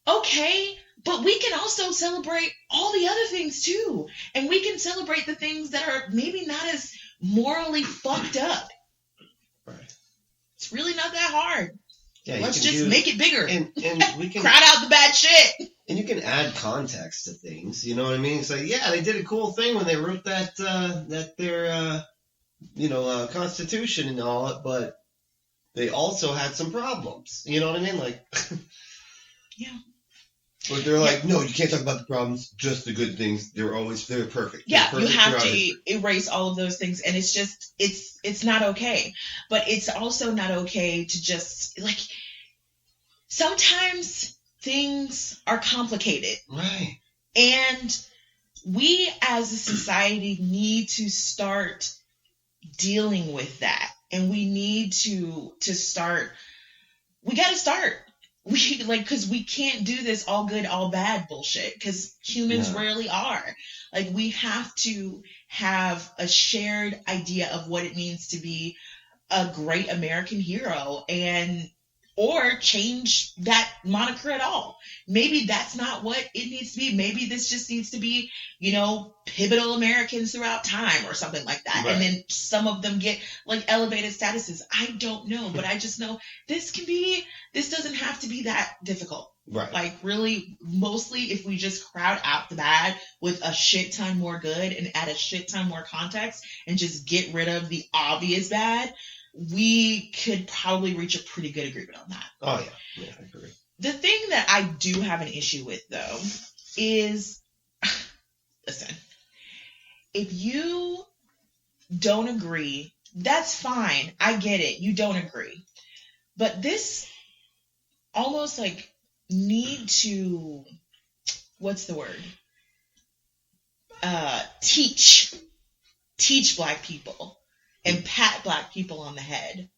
okay, but we can also celebrate all the other things too. And we can celebrate the things that are maybe not as morally fucked up. Right. It's really not that hard. Yeah, let's just make it bigger. And we can crowd out the bad shit. And you can add context to things. You know what I mean? It's like, yeah, they did a cool thing when they wrote their Constitution and all that, but they also had some problems. You know what I mean? Like, yeah. But they're like, no, you can't talk about the problems, just the good things. They're perfect. Yeah, they're perfect, you have to erase all of those things, and it's just, it's not okay. But it's also not okay to just, like, sometimes things are complicated. Right. And we as a society need to start dealing with that. And we need to start, we got to start. Because we can't do this all good, all bad bullshit, because humans rarely are. Like, we have to have a shared idea of what it means to be a great American hero, or change that moniker at all. Maybe that's not what it needs to be. Maybe this just needs to be, pivotal Americans throughout time or something like that. Right. And then some of them get like elevated statuses. I don't know, but I just know this doesn't have to be that difficult. Right. Like, really, mostly if we just crowd out the bad with a shit ton more good and add a shit ton more context and just get rid of the obvious bad, we could probably reach a pretty good agreement on that. Oh, yeah. Yeah, I agree. The thing that I do have an issue with, though, is, listen, if you don't agree, that's fine. I get it. You don't agree. But this almost, like, need to, what's the word? Teach Black people and pat Black people on the head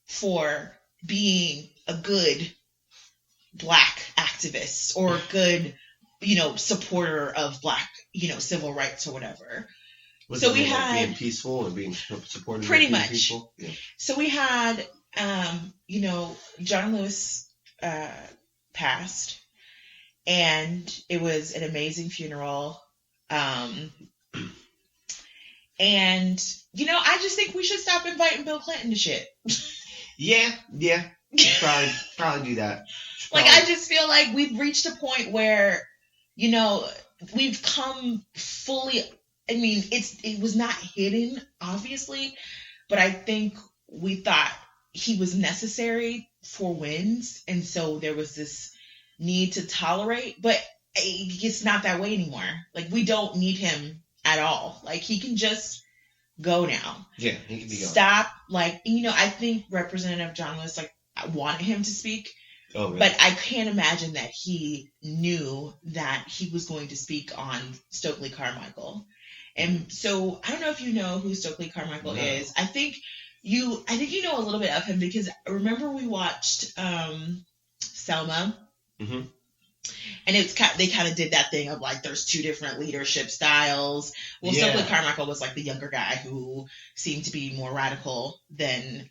for being a good Black activist or a good, supporter of Black, civil rights or whatever. So we had being peaceful and being supportive. Pretty much. People. Yeah. So we had, John Lewis passed, and it was an amazing funeral. And, I just think we should stop inviting Bill Clinton to shit. Yeah. Probably do that. Like, I just feel like we've reached a point where, we've come fully, I mean, it was not hidden, obviously, but I think we thought he was necessary for wins, and so there was this need to tolerate, but it's not that way anymore. Like, we don't need him at all. Like, he can just go now. Yeah, he can be gone. Stop. Like, I think Representative John Lewis, wanted him to speak. Oh, really? But I can't imagine that he knew that he was going to speak on Stokely Carmichael. And so I don't know if you know who Stokely Carmichael is. I think you know a little bit of him because remember we watched Selma. Mm-hmm. And they kind of did that thing of like there's two different leadership styles. Well, Stokely Carmichael was like the younger guy who seemed to be more radical than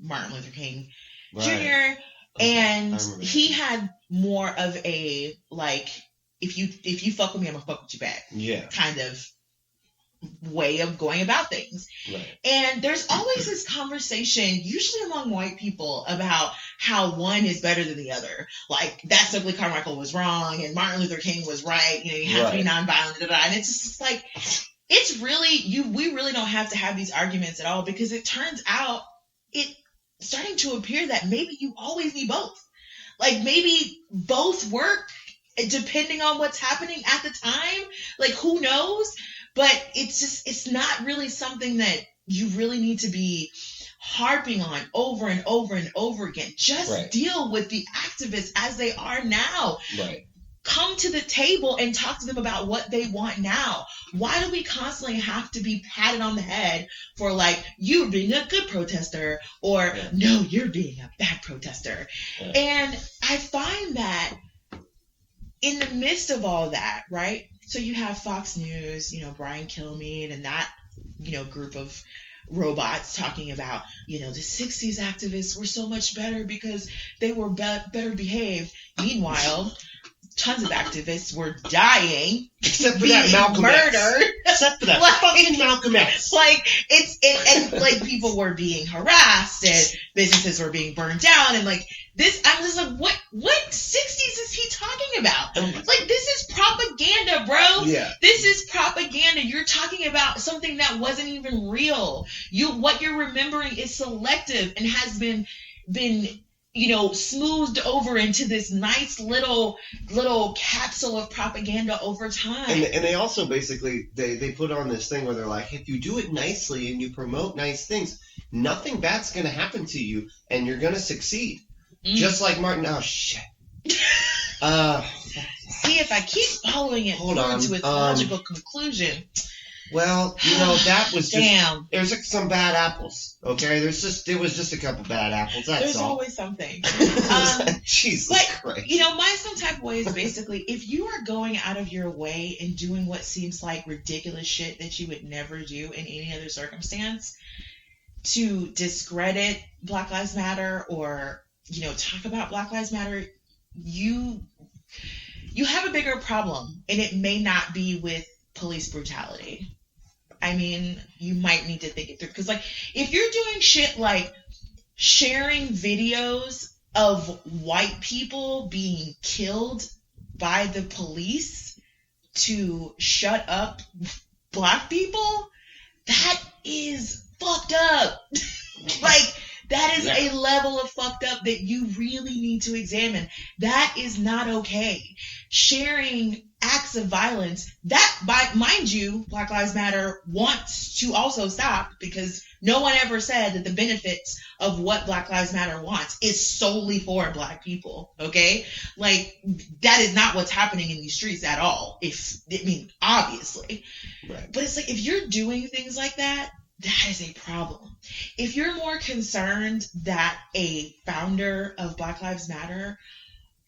Martin Luther King Jr. And he had more of a like if you fuck with me, I'm gonna fuck with you back. Yeah. Kind of way of going about things. Right. And there's always this conversation, usually among white people, about how one is better than the other. Like, that Stokely Carmichael was wrong and Martin Luther King was right. You have to be nonviolent. And it's just like, it's really, we really don't have to have these arguments at all because it turns out it's starting to appear that maybe you always need both. Like, maybe both work depending on what's happening at the time. Like, who knows? But it's not really something that you really need to be harping on over and over and over again. Just deal with the activists as they are now. Right. Come to the table and talk to them about what they want now. Why do we constantly have to be patted on the head for, like, you being a good protester, or no, you're being a bad protester? Yeah. And I find that in the midst of all that, right? So you have Fox News, Brian Kilmeade and that, group of robots talking about, the 60s activists were so much better because they were better behaved. Meanwhile, tons of activists were dying, except for that Malcolm murdered. Except for that fucking Malcolm X. And people were being harassed and businesses were being burned down and this. I'm just like, what 60s is he talking about? This is propaganda, bro. Yeah. This is propaganda. You're talking about something that wasn't even real. What you're remembering is selective and has been smoothed over into this nice little capsule of propaganda over time. And they also basically, they put on this thing where they're like, if you do it nicely and you promote nice things, nothing bad's going to happen to you and you're going to succeed. Just like Martin. Oh, shit. See, if I keep following it to its logical conclusion. Well, that was just... There's some bad apples, okay? There was just a couple bad apples, that's There's all. Always something. Jesus Christ. My some type of way is basically, if you are going out of your way and doing what seems like ridiculous shit that you would never do in any other circumstance to discredit Black Lives Matter or, talk about Black Lives Matter, you have a bigger problem, and it may not be with police brutality. I mean, you might need to think it through. Because, if you're doing shit like sharing videos of white people being killed by the police to shut up Black people, that is fucked up. That is a level of fucked up that you really need to examine. That is not okay. Sharing acts of violence, mind you, Black Lives Matter wants to also stop, because no one ever said that the benefits of what Black Lives Matter wants is solely for Black people, okay? That is not what's happening in these streets at all. Obviously. Right. But it's if you're doing things like that, that is a problem. If you're more concerned that a founder of Black Lives Matter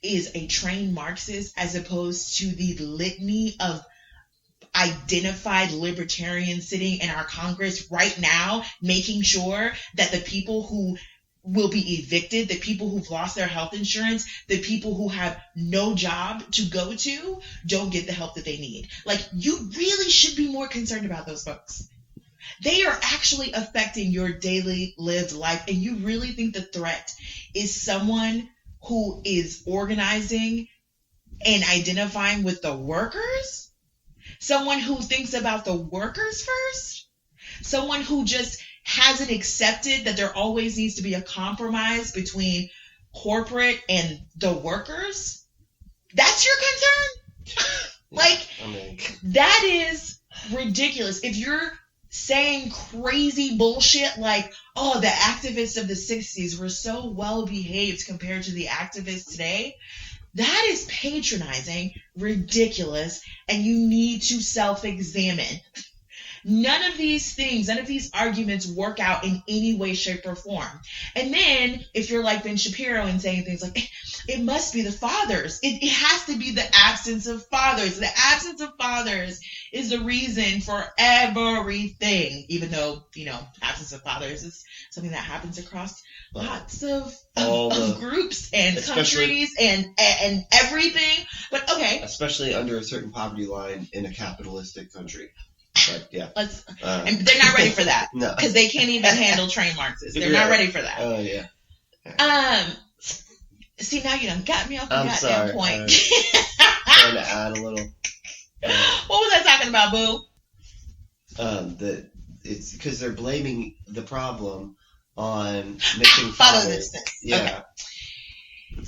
is a trained Marxist as opposed to the litany of identified libertarians sitting in our Congress right now, making sure that the people who will be evicted, the people who've lost their health insurance, the people who have no job to go to, don't get the help that they need. You really should be more concerned about those folks. They are actually affecting your daily lived life, and you really think the threat is someone who is organizing and identifying with the workers? Someone who thinks about the workers first? Someone who just hasn't accepted that there always needs to be a compromise between corporate and the workers? That's your concern? That is ridiculous. If you're saying crazy bullshit the activists of the 60s were so well behaved compared to the activists today, that is patronizing, ridiculous, and you need to self-examine. None of these arguments work out in any way, shape, or form. And then, if you're like Ben Shapiro and saying things like, it must be the fathers. It has to be the absence of fathers. The absence of fathers is the reason for everything, even though, absence of fathers is something that happens across lots of groups and countries and everything. But, okay. Especially under a certain poverty line in a capitalistic country. But, yeah. And they're not ready for that. No. Because they can't even handle trained Marxists. They're not ready for that. Oh, yeah. See, now you done got me off the goddamn point. Trying to add a little. What was I talking about, boo? It's because they're blaming the problem on missing fathers. Yeah. Okay.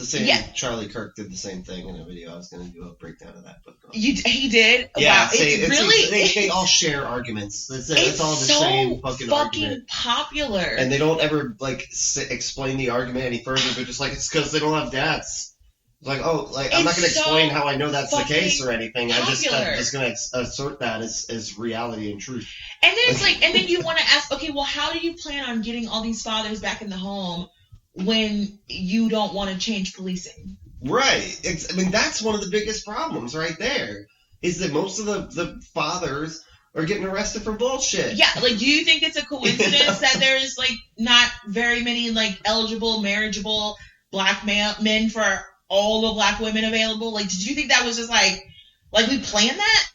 the same. Yeah. Charlie Kirk did the same thing in a video. I was going to do a breakdown of that, but He did. yeah, Wow. they all share arguments. It's all the same fucking argument. Popular. And they don't ever like explain the argument any further. They're just like, it's because they don't have dads. Like, I'm not going to explain how I know that's the case or anything. I'm just going to assert that as reality and truth. And then it's like, and then you want to ask, okay, well, how do you plan on getting all these fathers back in the home when you don't want to change policing? Right. That's one of the biggest problems right there, is that most of the fathers are getting arrested for bullshit. Yeah, like, do you think it's a coincidence that there's, like, not very many, like, eligible, marriageable black men for all the black women available? Like, did you think that was just, like we planned that?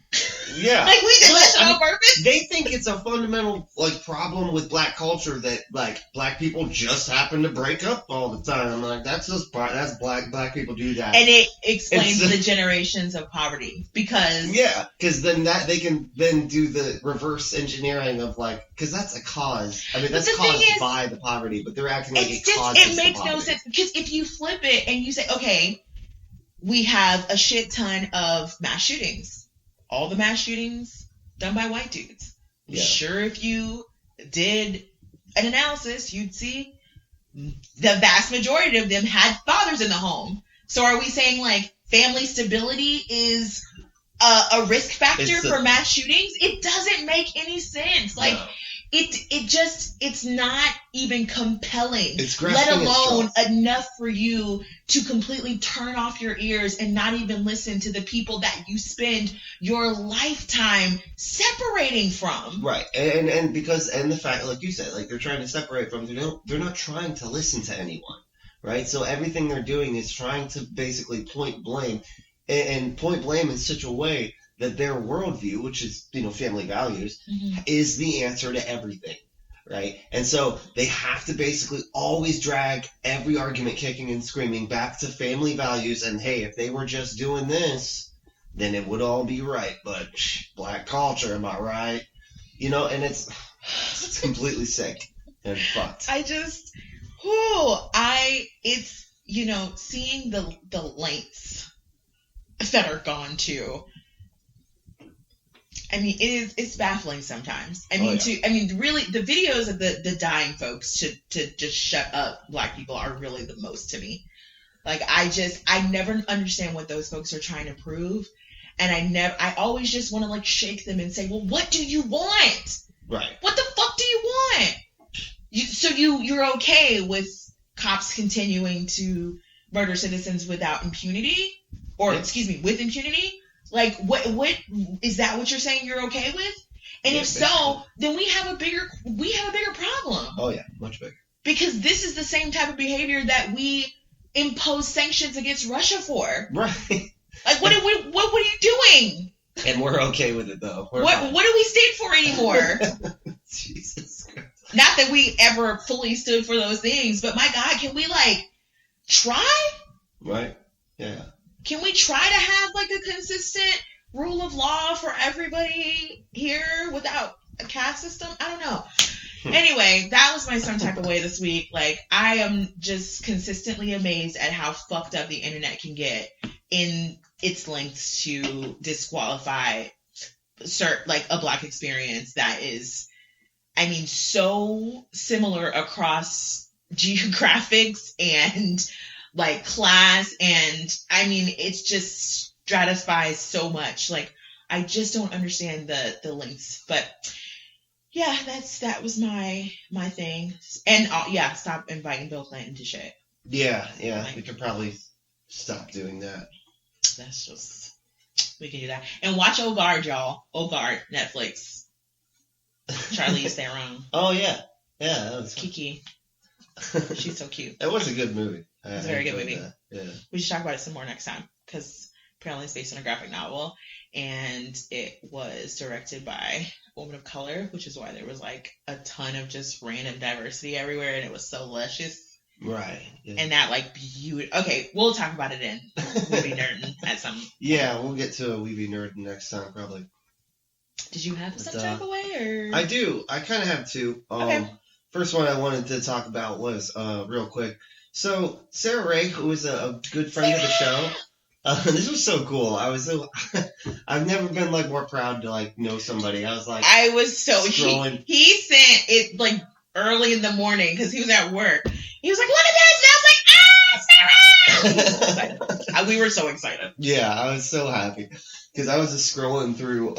Yeah. Like, we did that on purpose? They think it's a fundamental, like, problem with black culture that, like, black people just happen to break up all the time. I'm like, that's black people do that. And it explains the generations of poverty, because... Yeah, because then they can then do the reverse engineering of, like, because that's a cause. I mean, that's caused by the poverty, but they're acting like it causes it makes no sense, because if you flip it and you say, okay, we have a shit ton of mass shootings. All the mass shootings done by white dudes. Yeah. Sure, if you did an analysis, you'd see the vast majority of them had fathers in the home. So are we saying, like, family stability is a risk factor for mass shootings? It doesn't make any sense. Like, no. It's not even compelling, let alone enough for you to completely turn off your ears and not even listen to the people that you spend your lifetime separating from. Right. And the fact, like you said, like, they're trying to separate from, they're not trying to listen to anyone. Right. So everything they're doing is trying to basically point blame and point blame in such a way that their worldview, which is, family values, mm-hmm. is the answer to everything, right? And so they have to basically always drag every argument kicking and screaming back to family values, and hey, if they were just doing this, then it would all be right. But black culture, am I right? And it's completely sick and fucked. Seeing the lengths that are gone to. I mean, it's baffling sometimes. Really, the videos of the dying folks to just shut up black people are really the most to me. Like, I never understand what those folks are trying to prove, and I always just want to, like, shake them and say, well, what do you want? Right. What the fuck do you want? You're okay with cops continuing to murder citizens without impunity, or with impunity? Like, what is that what you're saying you're okay with? And if so, then we have a bigger problem. Oh yeah, much bigger. Because this is the same type of behavior that we impose sanctions against Russia for. Right. Like, what are you doing? And we're okay with it though. What do we stand for anymore? Jesus Christ. Not that we ever fully stood for those things, but my God, can we, like, try? Right. Yeah. Can we try to have, like, a consistent rule of law for everybody here without a caste system? I don't know. Anyway, that was my some type of way this week. Like, I am just consistently amazed at how fucked up the internet can get in its lengths to disqualify a black experience that is, I mean, so similar across geographics and, like, class, and I mean, it's just stratifies so much. Like, I just don't understand the links. But yeah, that was my thing. And stop inviting Bill Clinton to shit. Yeah, we could probably stop doing that. That's just, we can do that. And watch Ogard, y'all. Ogard, Netflix. Charlize Theron. Oh yeah, that was Kiki. She's so cute. That was a good movie. It's a very good movie. Yeah. We should talk about it some more next time, because apparently it's based on a graphic novel, and it was directed by a woman of color, which is why there was, like, a ton of just random diversity everywhere, and it was so luscious. Right. Yeah. And that, like, beautiful. Okay, we'll talk about it in Weeby Nerdin at some. Yeah, we'll get to a Weeby Nerdin next time, probably. Did you have some type of way, or? I do. I kind of have two. Okay. First one I wanted to talk about was, real quick, So Sarah Ray, who was a good friend of the show, this was so cool. I've never been like more proud to like know somebody. I was like, scrolling. He sent it like early in the morning because he was at work. He was like, look at this, and I was like, Sarah! We were so excited. Yeah, I was so happy because I was just scrolling through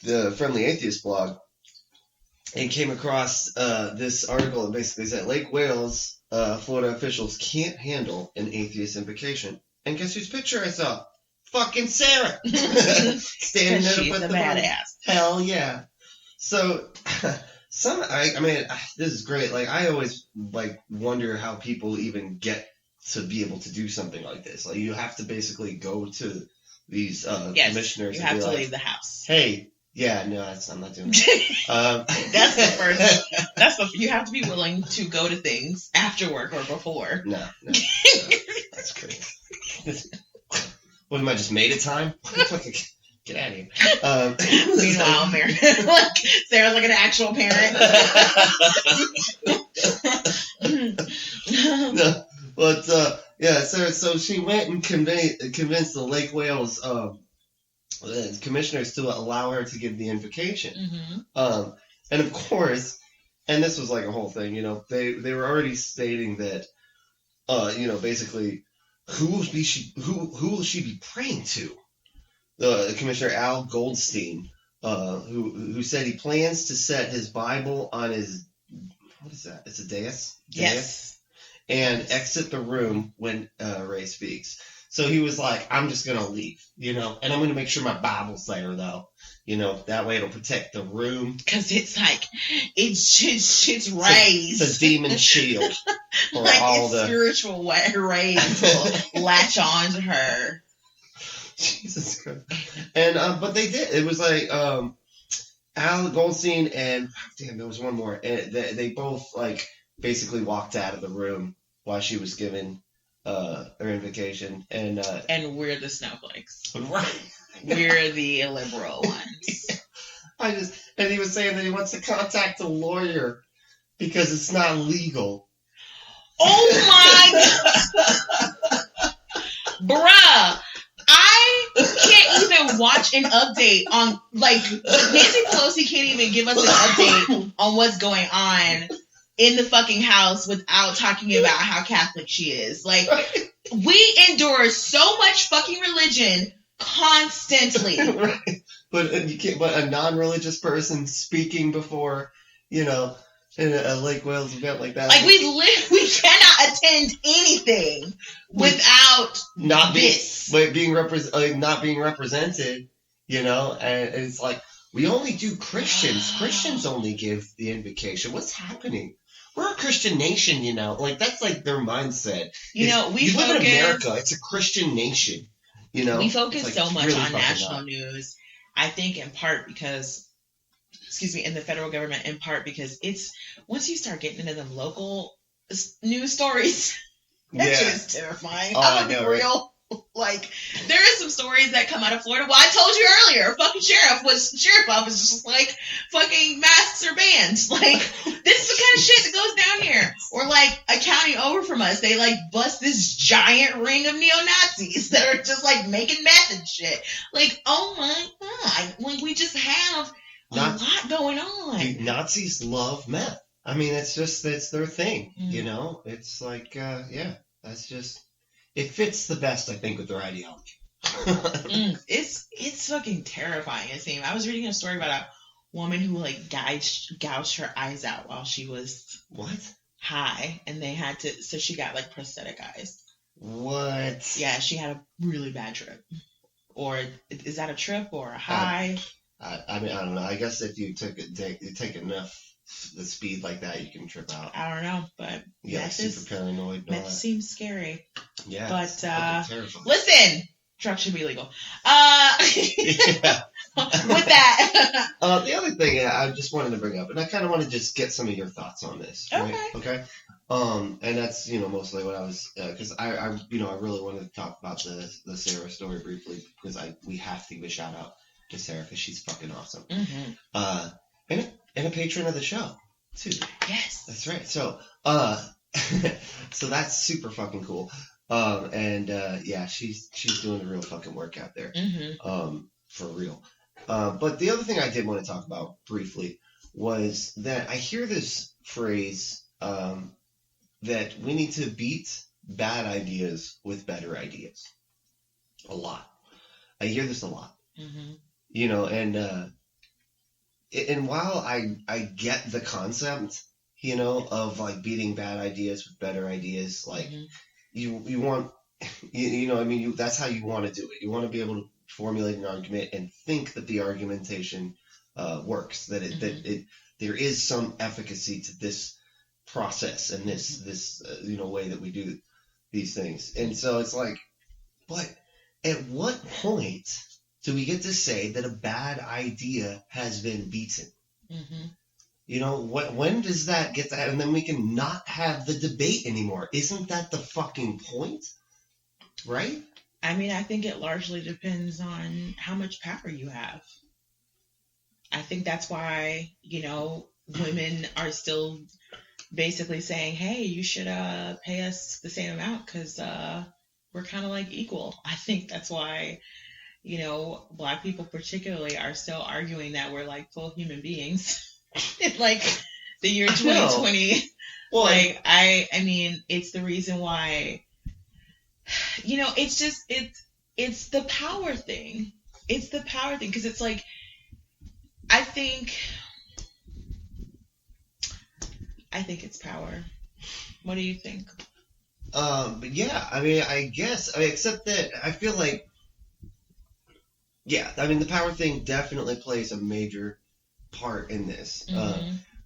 the Friendly Atheist Blog and came across this article that basically said Lake Wales, Florida officials can't handle an atheist invocation. And guess whose picture I saw? Fucking Sarah! Standing up at the badass. Hell yeah. So, I mean, this is great. Like, I always, like, wonder how people even get to be able to do something like this. Like, you have to basically go to these commissioners. You have to leave the house. Hey, yeah, no, I'm not doing that. That's the first. You have to be willing to go to things after work or before. No. That's great. What am I, just made it time? Get out of here. Meanwhile, Sarah's like an actual parent. No, but yeah, so she went and convinced the Lake Wales commissioners to allow her to give the invocation. Mm-hmm. And of course, and this was like a whole thing, you know, they were already stating that, you know, basically, who will she be praying to? The Commissioner Al Goldstein, who said he plans to set his Bible on his, what is that? It's a dais? Yes. And exit the room when Ray speaks. So he was like, I'm just going to leave, you know, and I'm going to make sure my Bible's there, though. You know, that way it'll protect the room. Because it's like, it's rays. It's a demon shield. For like all the spiritual rays will latch on to her. Jesus Christ. And, but they did. It was like, Al Goldstein and, there was one more. And they both, like, basically walked out of the room while she was giving her invocation. And we're the snowflakes. Right. We're the illiberal ones. And he was saying that he wants to contact a lawyer because it's not legal. Oh my God. Bruh. I can't even watch an update on, like, Nancy Pelosi can't even give us an update on what's going on in the fucking house without talking about how Catholic she is. Like, we endure so much fucking religion constantly. Right. But you can't. But a non-religious person speaking before, you know, in a Lake Wales event like that. Like we cannot attend anything without not being not being represented. You know, and it's like we only do Christians. Christians only give the invocation. What's happening? We're a Christian nation, you know. Like that's like their mindset. You know, you live in America. It's a Christian nation. You know, we focus like, so much really on national news. I think in part because, in the federal government, in part because it's once you start getting into them local news stories, that shit is terrifying. I'm gonna be real. Like there is some stories that come out of Florida. Well, I told you earlier, fucking sheriff office is just like fucking masks are banned. Like this is the kind of shit that goes down here. Or like a county over from us, they like bust this giant ring of neo-Nazis that are just like making meth and shit. Like oh my God, like we just have a lot going on. Dude, Nazis love meth. I mean, it's their thing. You know, it's like that's just. It fits the best, I think, with their ideology. It's fucking terrifying. It seems. I was reading a story about a woman who like gouged her eyes out while she was high, and they had to. So she got like prosthetic eyes. What? Yeah, she had a really bad trip. Or is that a trip or a high? I mean, I don't know. I guess if you take enough the speed like that, you can trip out. I don't know, but super paranoid. That seems scary. Yeah, but listen, trucks should be legal. With that, the other thing I just wanted to bring up, and I kind of want to just get some of your thoughts on this. Right? Okay. And that's mostly what I was because I really wanted to talk about the Sarah story briefly because we have to give a shout out to Sarah because she's fucking awesome. Mm-hmm. And a patron of the show, too. Yes. That's right. So, So that's super fucking cool. Yeah, she's doing a real fucking work out there. For real. But the other thing I did want to talk about briefly was that I hear this phrase that we need to beat bad ideas with better ideas. A lot. I hear this a lot. You know, and while I get the concept, you know, of like beating bad ideas with better ideas, like you want, you know, I mean, that's how you want to do it. You want to be able to formulate an argument and think that the argumentation works, that there is some efficacy to this process and this you know, way that we do these things. And so it's like, but at what point do we get to say that a bad idea has been beaten? You know, when does that get to happen? And then we can not have the debate anymore. Isn't that the fucking point? Right? I mean, I think it largely depends on how much power you have. I think that's why, you know, women are still basically saying, hey, you should pay us the same amount because we're kind of like equal. I think that's why, you know, Black people particularly are still arguing that we're like full human beings. In like the year 2020. Well, like I mean, it's the reason why, you know, it's just, it's the power thing. It's the power thing. Cause it's like, I think it's power. What do you think? But yeah, I mean, I guess, except that I feel like, yeah, I mean, the power thing definitely plays a major part in this.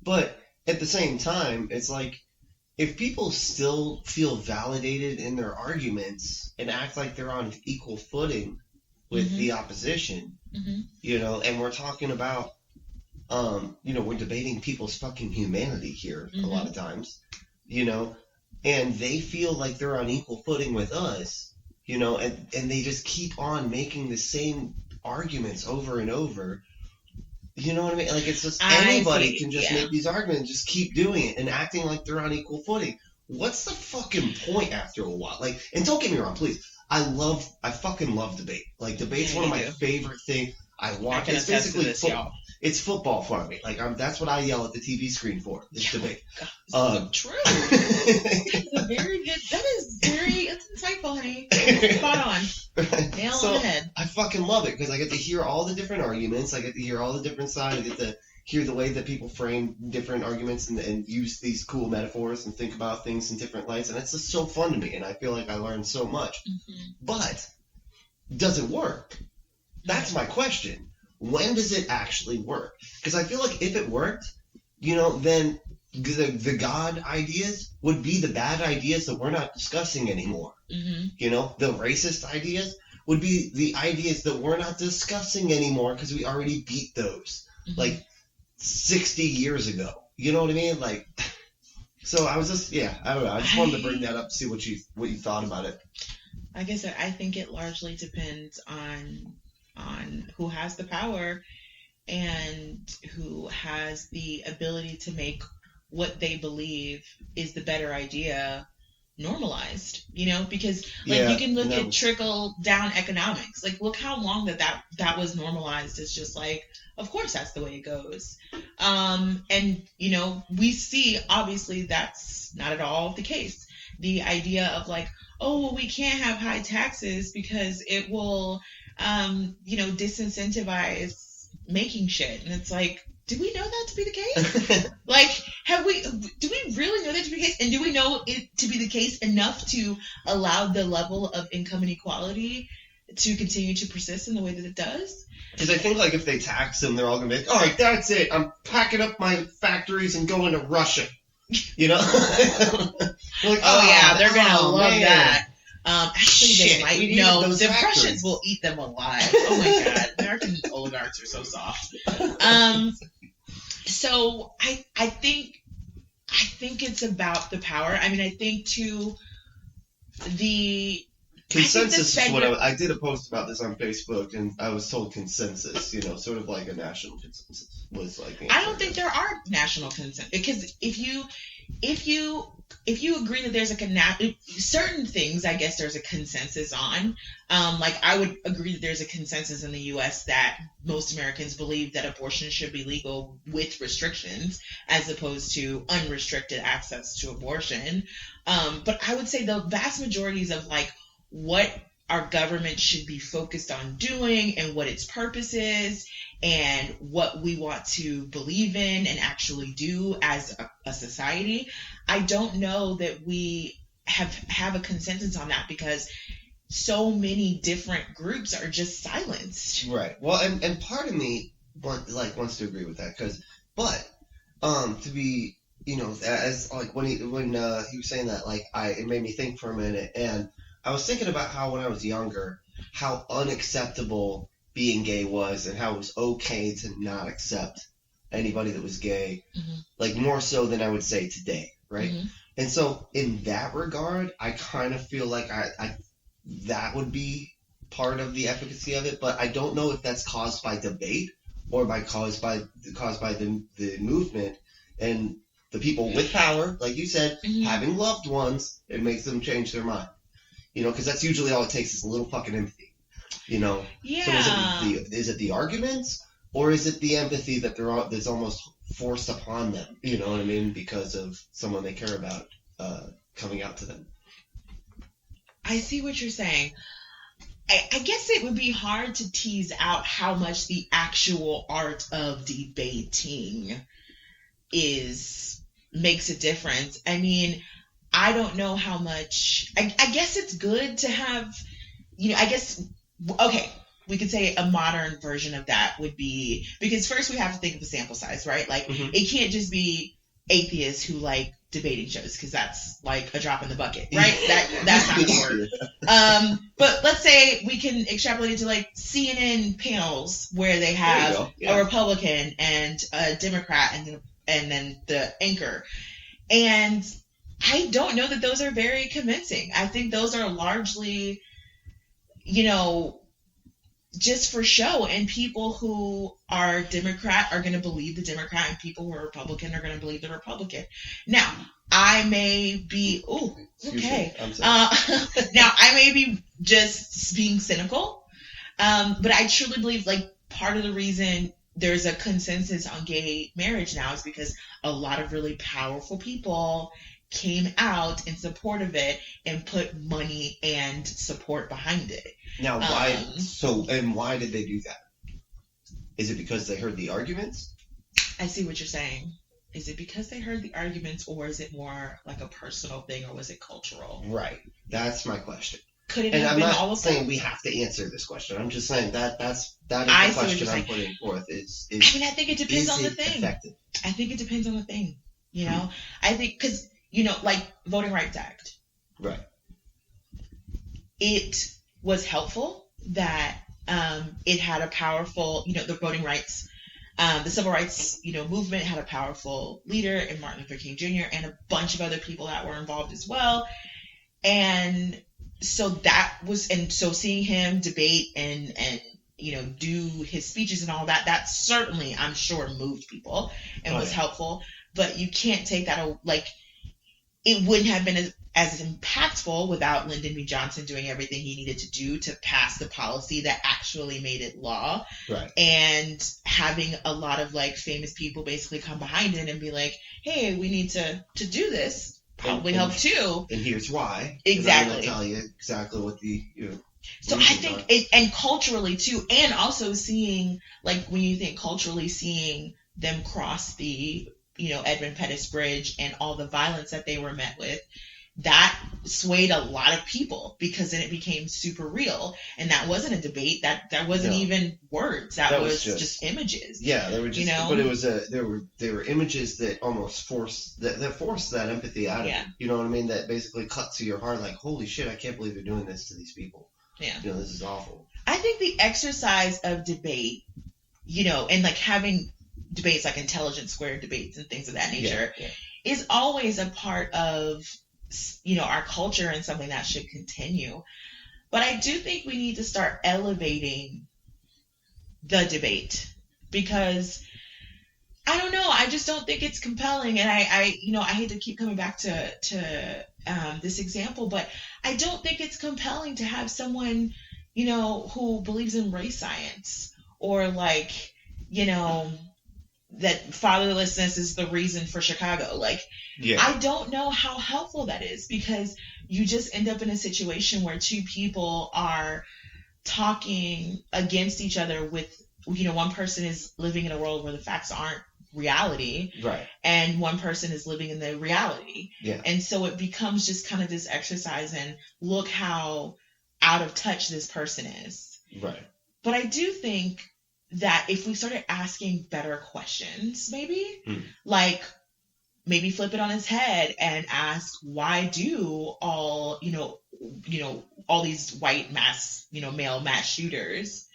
But at the same time, it's like, if people still feel validated in their arguments and act like they're on equal footing with the opposition, you know, and we're talking about, you know, we're debating people's fucking humanity here a lot of times, you know, and they feel like they're on equal footing with us, you know, and they just keep on making the same arguments over and over. You know what I mean? Like, it's just anybody can just make these arguments and just keep doing it and acting like they're on equal footing. What's the fucking point after a while? Like, and don't get me wrong, please. I fucking love debate. Like, debate's one of my favorite things. I watch. It's basically it's football for me. Like, that's what I yell at the TV screen for. This debate. God, true. That's very good. That's insightful, honey. Spot on. Nail on the head. I fucking love it because I get to hear all the different arguments. I get to hear all the different sides. I get to hear the way that people frame different arguments and use these cool metaphors and think about things in different lights. And it's just so fun to me. And I feel like I learn so much. But does it work? That's my question. When does it actually work? Because I feel like if it worked, you know, then the God ideas would be the bad ideas that we're not discussing anymore. You know, the racist ideas would be the ideas that we're not discussing anymore because we already beat those like 60 years ago. You know what I mean? Like, so I was just, I don't know. I just wanted to bring that up to see what you thought about it. Like I said, I think it largely depends on who has the power and who has the ability to make what they believe is the better idea normalized, you know, because like you can look at trickle down economics. Like, look how long that was normalized. It's just like, of course that's the way it goes. And you know, we see obviously that's not at all the case. The idea of like, oh, well, we can't have high taxes because it will you know, disincentivize making shit. And it's like, do we know that to be the case? Like, do we really know that to be the case? And do we know it to be the case enough to allow the level of income inequality to continue to persist in the way that it does? Because I think, like, if they tax them, they're all going to be like, all right, that's it. I'm packing up my factories and going to Russia. You know? Like, they're going to love that. Actually, Shit, they might. No, the Russians will eat them alive. Oh my god, American oligarchs are so soft. So I think it's about the power. I mean, I think too, the Consensus is what I did a post about this on Facebook, and I was told consensus, sort of like a national consensus was like. I don't think there are national consensus, because if you agree that there's certain things, I guess there's a consensus on. Like I would agree that there's a consensus in the U.S. that most Americans believe that abortion should be legal with restrictions, as opposed to unrestricted access to abortion. But I would say the vast majorities of like what our government should be focused on doing and what its purpose is and what we want to believe in and actually do as a society. I don't know that we have a consensus on that, because so many different groups are just silenced. Right. Well, and part of me wants to agree with that, to be, as like when he was saying that, like it made me think for a minute, and I was thinking about how when I was younger, how unacceptable being gay was, and how it was okay to not accept anybody that was gay, like more so than I would say today, right? Mm-hmm. And so in that regard, I kind of feel like I that would be part of the efficacy of it, but I don't know if that's caused by debate or caused by the movement and the people with power, like you said, having loved ones, it makes them change their mind. Because that's usually all it takes is a little fucking empathy. Yeah. So is it the arguments, or is it the empathy that's almost forced upon them? You know what I mean? Because of someone they care about coming out to them. I see what you're saying. I guess it would be hard to tease out how much the actual art of debating makes a difference. I mean, I don't know how much. I guess it's good to have, okay, we could say a modern version of that would be, because first we have to think of the sample size, right? Like, it can't just be atheists who like debating shows, because that's like a drop in the bucket, right? That's not gonna work. But let's say we can extrapolate it to like CNN panels where they have a Republican and a Democrat and then the anchor. And I don't know that those are very convincing. I think those are largely, just for show, and people who are Democrat are going to believe the Democrat, and people who are Republican are going to believe the Republican. Now, I may be, now I may be just being cynical, but I truly believe like part of the reason there's a consensus on gay marriage now is because a lot of really powerful people came out in support of it and put money and support behind it. Now, why? Why did they do that? Is it because they heard the arguments? I see what you're saying. Is it because they heard the arguments, or is it more like a personal thing, or was it cultural? Right. That's my question. Could it have been all of them? I'm not saying we have to answer this question. I'm just saying that is the question I'm putting forth. I think it depends on the thing. Effective? I think it depends on the thing. I think because like Voting Rights Act. Right. It was helpful that it had a powerful, the voting rights, the civil rights, movement had a powerful leader in Martin Luther King Jr. and a bunch of other people that were involved as well. And so seeing him debate and do his speeches and all that certainly, I'm sure, moved people and was helpful. But you can't take that, it wouldn't have been as impactful without Lyndon B. Johnson doing everything he needed to do to pass the policy that actually made it law. Right. And having a lot of famous people basically come behind it and be like, hey, we need to do this. Probably help too. And here's why. Exactly. I'm going to tell you exactly what the So I think and culturally too, and also seeing, when you think culturally, seeing them cross the Edmund Pettus Bridge and all the violence that they were met with, that swayed a lot of people, because then it became super real, and that wasn't a debate. That wasn't even words. That was just images. Yeah, they were just. But it was there were images that almost forced that empathy out of you. You know what I mean? That basically cut to your heart, like, holy shit, I can't believe they're doing this to these people. Yeah. This is awful. I think the exercise of debate, and having debates like intelligence squared debates and things of that nature is always a part of our culture and something that should continue. But I do think we need to start elevating the debate, because I don't know, I just don't think it's compelling. And I hate to keep coming back to this example, but I don't think it's compelling to have someone, who believes in race science, or like, that fatherlessness is the reason for Chicago. Like, I don't know how helpful that is, because you just end up in a situation where two people are talking against each other with, one person is living in a world where the facts aren't reality, right, and one person is living in the reality. Yeah. And so it becomes just kind of this exercise in, look how out of touch this person is. Right. But I do think that if we started asking better questions, maybe, like maybe flip it on its head and ask, why do all, all these white male mass shooters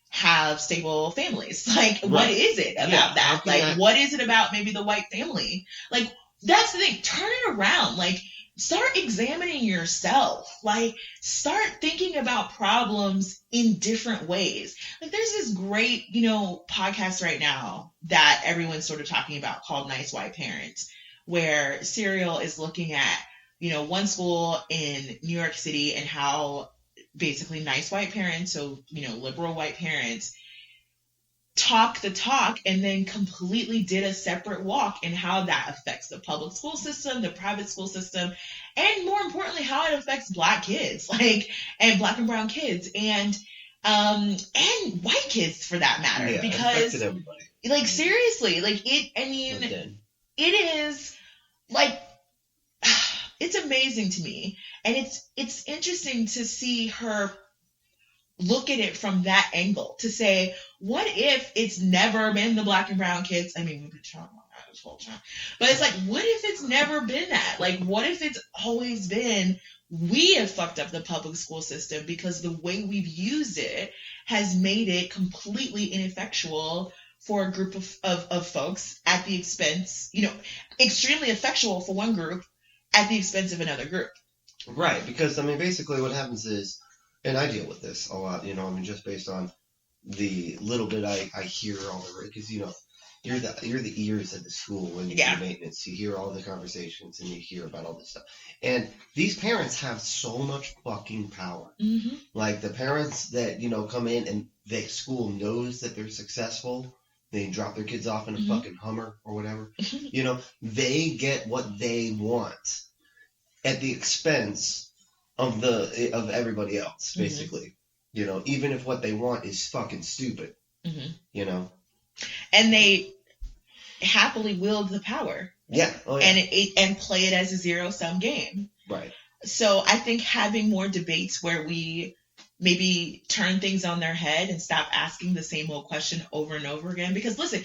have stable families? Like, what is it about that? Like, what is it about maybe the white family? Like, that's the thing. Turn it around. Like, start examining yourself. Like, start thinking about problems in different ways. Like, there's this great, podcast right now that everyone's sort of talking about called Nice White Parents, where Serial is looking at, one school in New York City and how basically nice white parents, so, liberal white parents, talk the talk and then completely did a separate walk, and how that affects the public school system, the private school system, and more importantly, how it affects Black kids, and Black and brown kids, and white kids for that matter, because it affected everybody. Like, seriously, like it is like, it's amazing to me, and it's interesting to see her look at it from that angle, to say, what if it's never been the Black and brown kids? I mean, we've been talking about that this whole time, but it's like, what if it's never been that? Like, what if it's always been, we have fucked up the public school system because the way we've used it has made it completely ineffectual for a group of folks at the expense, extremely effectual for one group at the expense of another group. Right, because, basically what happens is, and I deal with this a lot, just based on the little bit I hear all the, because, you're the ears at the school when you do maintenance. You hear all the conversations and you hear about all this stuff. And these parents have so much fucking power. Mm-hmm. Like, the parents that, come in and the school knows that they're successful, they drop their kids off in a fucking Hummer or whatever. They get what they want at the expense of everybody else, basically. Even if what they want is fucking stupid. And they happily wield the power. Yeah. Oh, yeah. And play it as a zero-sum game. Right. So I think having more debates where we maybe turn things on their head and stop asking the same old question over and over again. Because listen,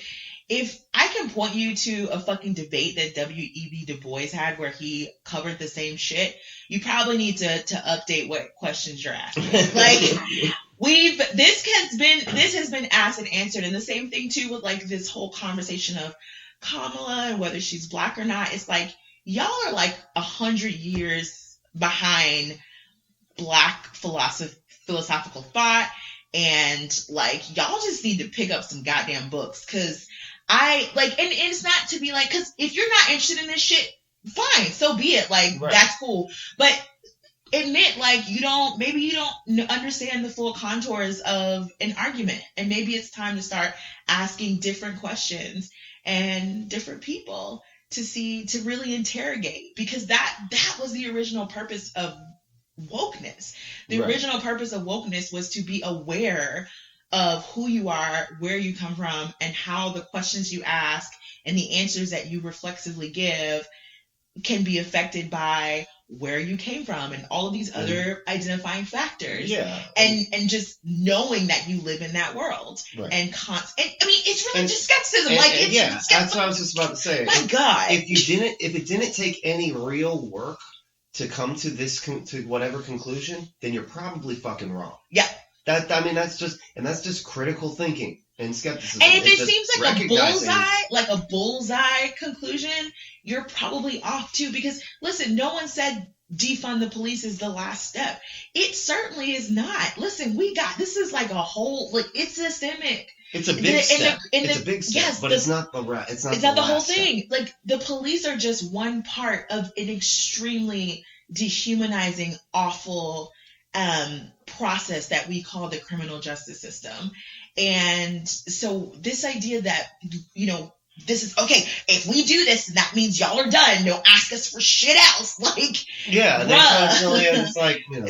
if I can point you to a fucking debate that W.E.B. Du Bois had where he covered the same shit, you probably need to update what questions you're asking. Like, this has been asked and answered. And the same thing too with like this whole conversation of Kamala and whether she's Black or not. It's like, y'all are like 100 years behind Black philosophical thought, and like, y'all just need to pick up some goddamn books, because and it's not to be like, because if you're not interested in this shit, fine, so be it, like, that's cool, but admit, like, maybe you don't understand the full contours of an argument, and maybe it's time to start asking different questions and different people to really interrogate, because that was the original purpose of wokeness. The original purpose of wokeness was to be aware of who you are, where you come from, and how the questions you ask and the answers that you reflexively give can be affected by where you came from and all of these other identifying factors. Yeah. And just knowing that you live in that world. Right. And it's really just skepticism. That's what I was just about to say. My God. If it didn't take any real work to come to to whatever conclusion, then you're probably fucking wrong. Yeah. That's just critical thinking and skepticism. And if it seems like a bullseye conclusion, you're probably off too. Because listen, no one said defund the police is the last step. It certainly is not. Listen, this is like a whole, like, it's systemic. It's a big step. It's a big step, yes, but it's not the whole thing. Step. Like, the police are just one part of an extremely dehumanizing, awful process that we call the criminal justice system. And so this idea that, you know, this is okay. If we do this, that means y'all are done. Don't ask us for shit else. Like, yeah, they constantly, and it's like, you know,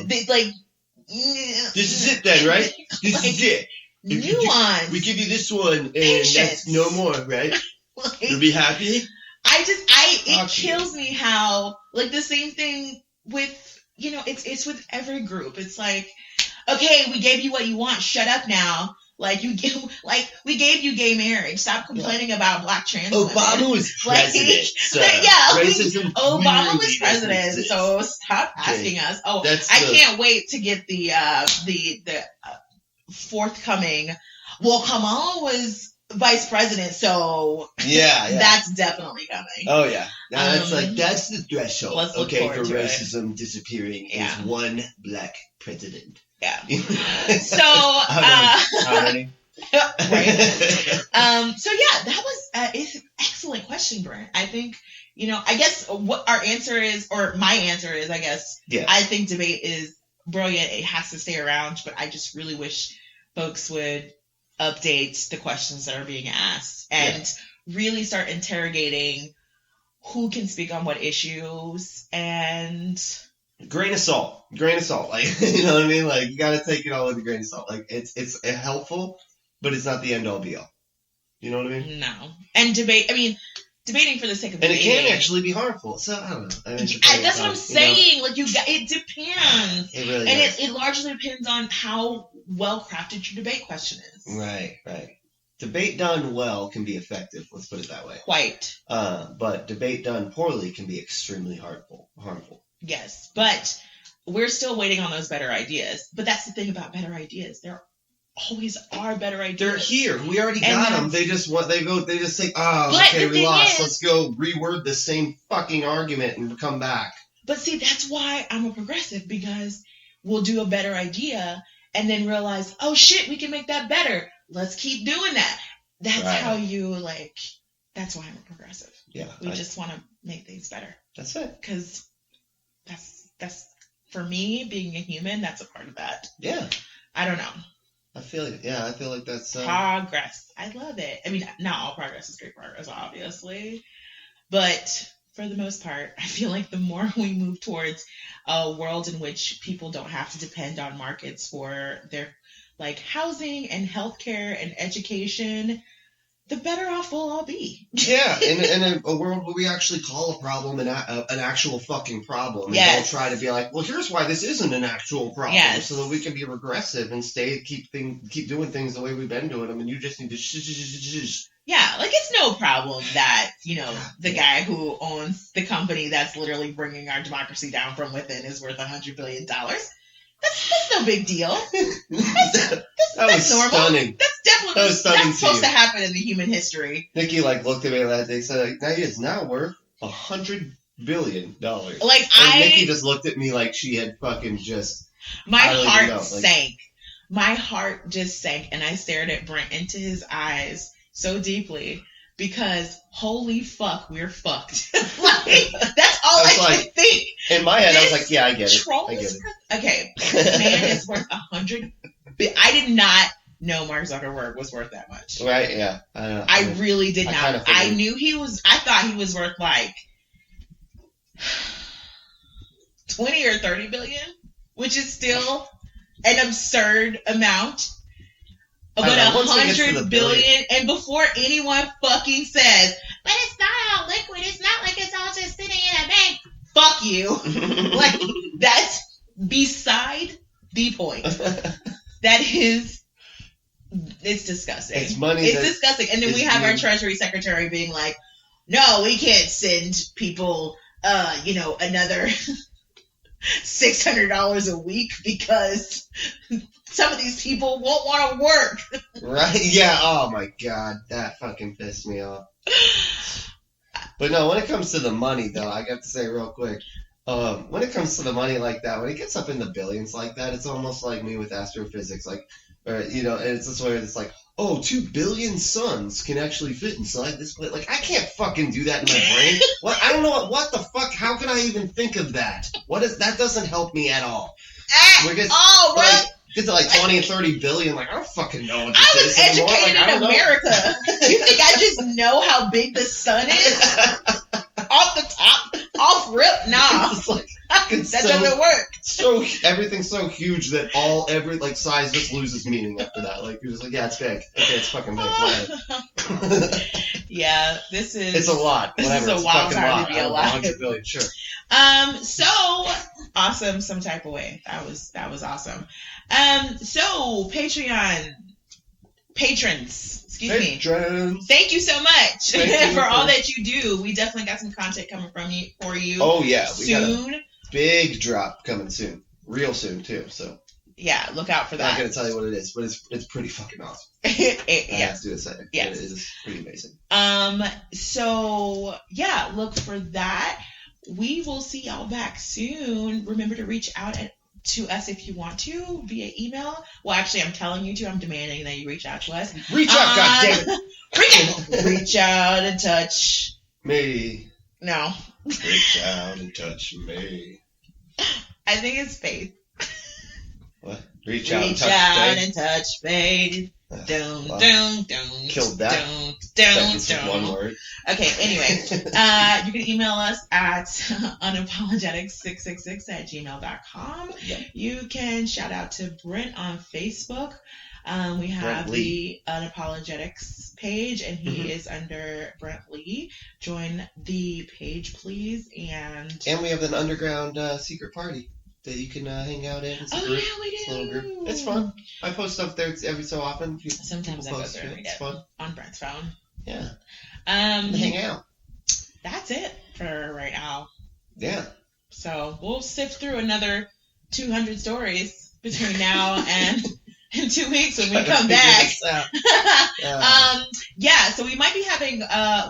this is it then, right? This is it. Nuance. We give you this one, and Patience. that's no more, right? Like, You'll be happy. It kills me how, like, the same thing with, you know, it's with every group. It's like, okay, we gave you what you want. Shut up now. Like, we gave you gay marriage. Stop complaining about black trans women. Obama was president. Obama was president. So stop asking us. I can't wait to get the forthcoming. Well, Kamala was vice president, so that's definitely coming. Oh yeah, it's like that's the threshold. Let's look for racism it. Disappearing is one black president. Yeah. So, how many? Right. So yeah, that was it's an excellent question, Brent. I think, you know, I guess what our answer is, or my answer is, I guess, I think debate is brilliant. It has to stay around, but I just really wish folks would update the questions that are being asked and really start interrogating who can speak on what issues and. Grain of salt, like, you know what I mean? Like, you gotta take it all with a grain of salt. Like, it's helpful, but it's not the end all be all. You know what I mean? No. And debating for the sake of debating. And it can actually be harmful. So, I don't know. That's what I'm saying. Like, it depends. It really does. And it largely depends on how well crafted your debate question is. Right. Debate done well can be effective. Let's put it that way. Quite. But debate done poorly can be extremely harmful. Yes, but we're still waiting on those better ideas. But that's the thing about better ideas. There always are better ideas. They're here. We already got them. They just say, we lost. Let's go reword the same fucking argument and come back. But see, that's why I'm a progressive, because we'll do a better idea and then realize, oh shit, we can make that better. Let's keep doing that. That's how you, like, that's why I'm a progressive. Yeah. We just want to make things better. That's it. Because that's for me, being a human, that's a part of that. Yeah. I don't know. I feel like that's progress. I love it. I mean, not all progress is great progress, obviously, but for the most part, I feel like the more we move towards a world in which people don't have to depend on markets for their, like, housing and healthcare and education, the better off we'll all be. Yeah, in a world where we actually call a problem an actual fucking problem, and don't try to be like, well, here's why this isn't an actual problem, so that we can be regressive and keep doing things the way we've been doing them, and you just need to Yeah, like, it's no problem that, you know, the guy who owns the company that's literally bringing our democracy down from within is worth $100 billion. That's no big deal. That's normal. Stunning. That's definitely that's supposed to happen in the human history. Nikki, like, looked at me that day, said, like, it's now worth $100 billion. Nikki just looked at me like she had fucking just. My heart sank. My heart just sank, and I stared at Brent into his eyes so deeply. Because holy fuck, we're fucked. Like, that's all I could think. In my head, I was like, yeah, I get it. Okay, this man is worth $100 billion. I did not know Mark Zuckerberg was worth that much. Right? Yeah. I really did not. I thought he was worth like 20 or 30 billion, which is still an absurd amount. But $100 billion, and before anyone fucking says, but it's not all liquid, it's not like it's all just sitting in a bank. Fuck you. Like, that's beside the point. That is, it's disgusting. It's money. It's disgusting. And then we have our Treasury Secretary being like, no, we can't send people, another $600 a week because some of these people won't want to work. Right? Yeah. Oh my God, that fucking pissed me off. But no, when it comes to the money, though, I got to say real quick, When it comes to the money like that, when it gets up in the billions like that, it's almost like me with astrophysics. Like, or, you know, and it's this way it's like, oh, 2 billion suns can actually fit inside this plate. Like, I can't fucking do that in my brain. What? I don't know what the fuck. How can I even think of that? That doesn't help me at all. We're just, like, get to like 20 and 30 billion. Like, I don't fucking know what this I was is anymore. educated Like, in America. You think I just know how big the sun is? Off the top, off rip, nah. It's like, that doesn't work. So everything's so huge that every like size just loses meaning after that. Like you're just like, yeah, it's big. Okay, it's fucking big. Yeah, this is. It's a lot. This Whatever. is a wild time to be alive. 100 billion, sure. So awesome, some type of way. That was awesome. So Patreon patrons. Excuse me. Thank you so much for all that you do. We definitely got some content coming for you. Oh yeah, we soon. got a big drop coming soon, real soon too. So yeah, look out for that. I'm not gonna tell you what it is, but it's pretty fucking awesome. Yeah, I have to say, yes. It is pretty amazing. So yeah, look for that. We will see y'all back soon. Remember to reach out to us if you want to via email. Well, actually, I'm telling you to. I'm demanding that you reach out to us. Reach out, goddammit! Reach out and touch me. No. Reach out and touch me. I think it's Faith. What? Reach out and touch Faith. Don't. Killed that. Don't. One word. Okay, anyway, you can email us at unapologetics666@gmail.com. Yep. You can shout out to Brent on Facebook. We have the Unapologetics page, and he is under Brent Lee. Join the page, please. And we have an underground secret party that you can hang out in. It's a group. Yeah, we do. It's a little group. It's fun. I post stuff there every so often. Sometimes I go there and read it fun on Brent's phone. Yeah. Hang out. That's it for right now. Yeah. So we'll sift through another 200 stories between now and in 2 weeks when we come back. So we might be having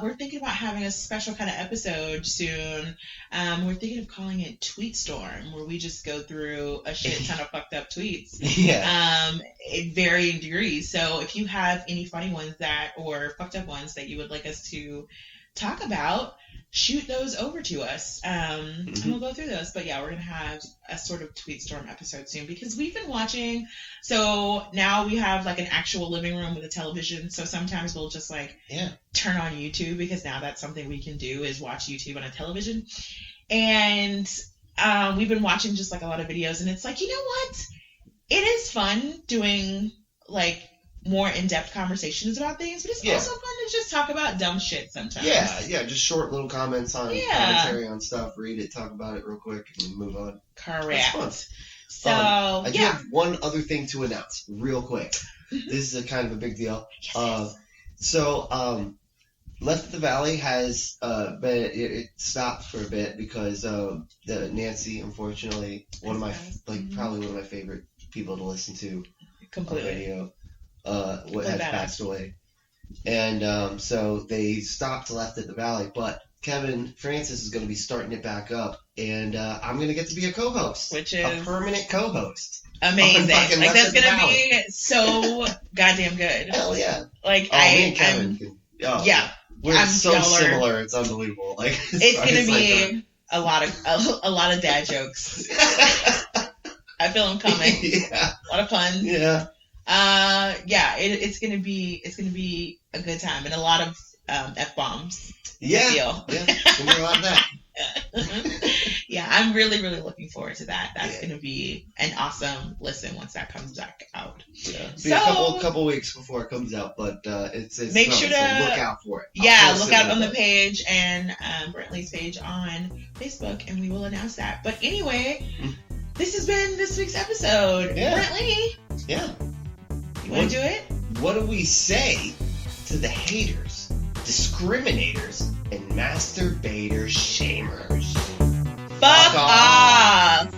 we're thinking about having a special kind of episode soon. We're thinking of calling it Tweet Storm, where we just go through a shit ton of fucked up tweets. Yeah. In varying degrees. So if you have any funny ones or fucked up ones that you would like us to talk about, shoot those over to us, and we'll go through those. But yeah, we're gonna have a sort of Tweet Storm episode soon because we've been watching. So now we have like an actual living room with a television. So sometimes we'll just like turn on YouTube, because now that's something we can do, is watch YouTube on a television. And we've been watching just like a lot of videos, and it's like, you know what? It is fun doing like more in-depth conversations about things, but it's also fun to just talk about dumb shit sometimes. Yeah, just short little comments on commentary on stuff, read it, talk about it real quick, and move on. Correct. That's fun. So, I do have one other thing to announce, real quick. This is a kind of a big deal. Left of the Valley has it stopped for a bit because Nancy, unfortunately, probably one of my favorite people to listen to on radio, has passed away, and so they stopped Left at the Valley. But Kevin Francis is going to be starting it back up, and I'm going to get to be a co-host, which is a permanent co-host. Amazing! Like, that's going to be so goddamn good. Hell yeah! Like me and Kevin we're so similar. It's unbelievable. Like it's going to be a lot of dad jokes. I feel them coming. Yeah. A lot of fun. Yeah. It's gonna be a good time, and a lot of F-bombs. Yeah. It's gonna be a lot of that. Yeah, I'm really, really looking forward to that. That's gonna be an awesome listen once that comes back out. Yeah. Be a couple weeks before it comes out, but it's make sure to look out for it. Look out on the page and Brentley's page on Facebook, and we will announce that. But anyway, this has been this week's episode. Yeah. Brentley. Yeah. You want to do it? What do we say to the haters, discriminators, and masturbator shamers? Fuck off!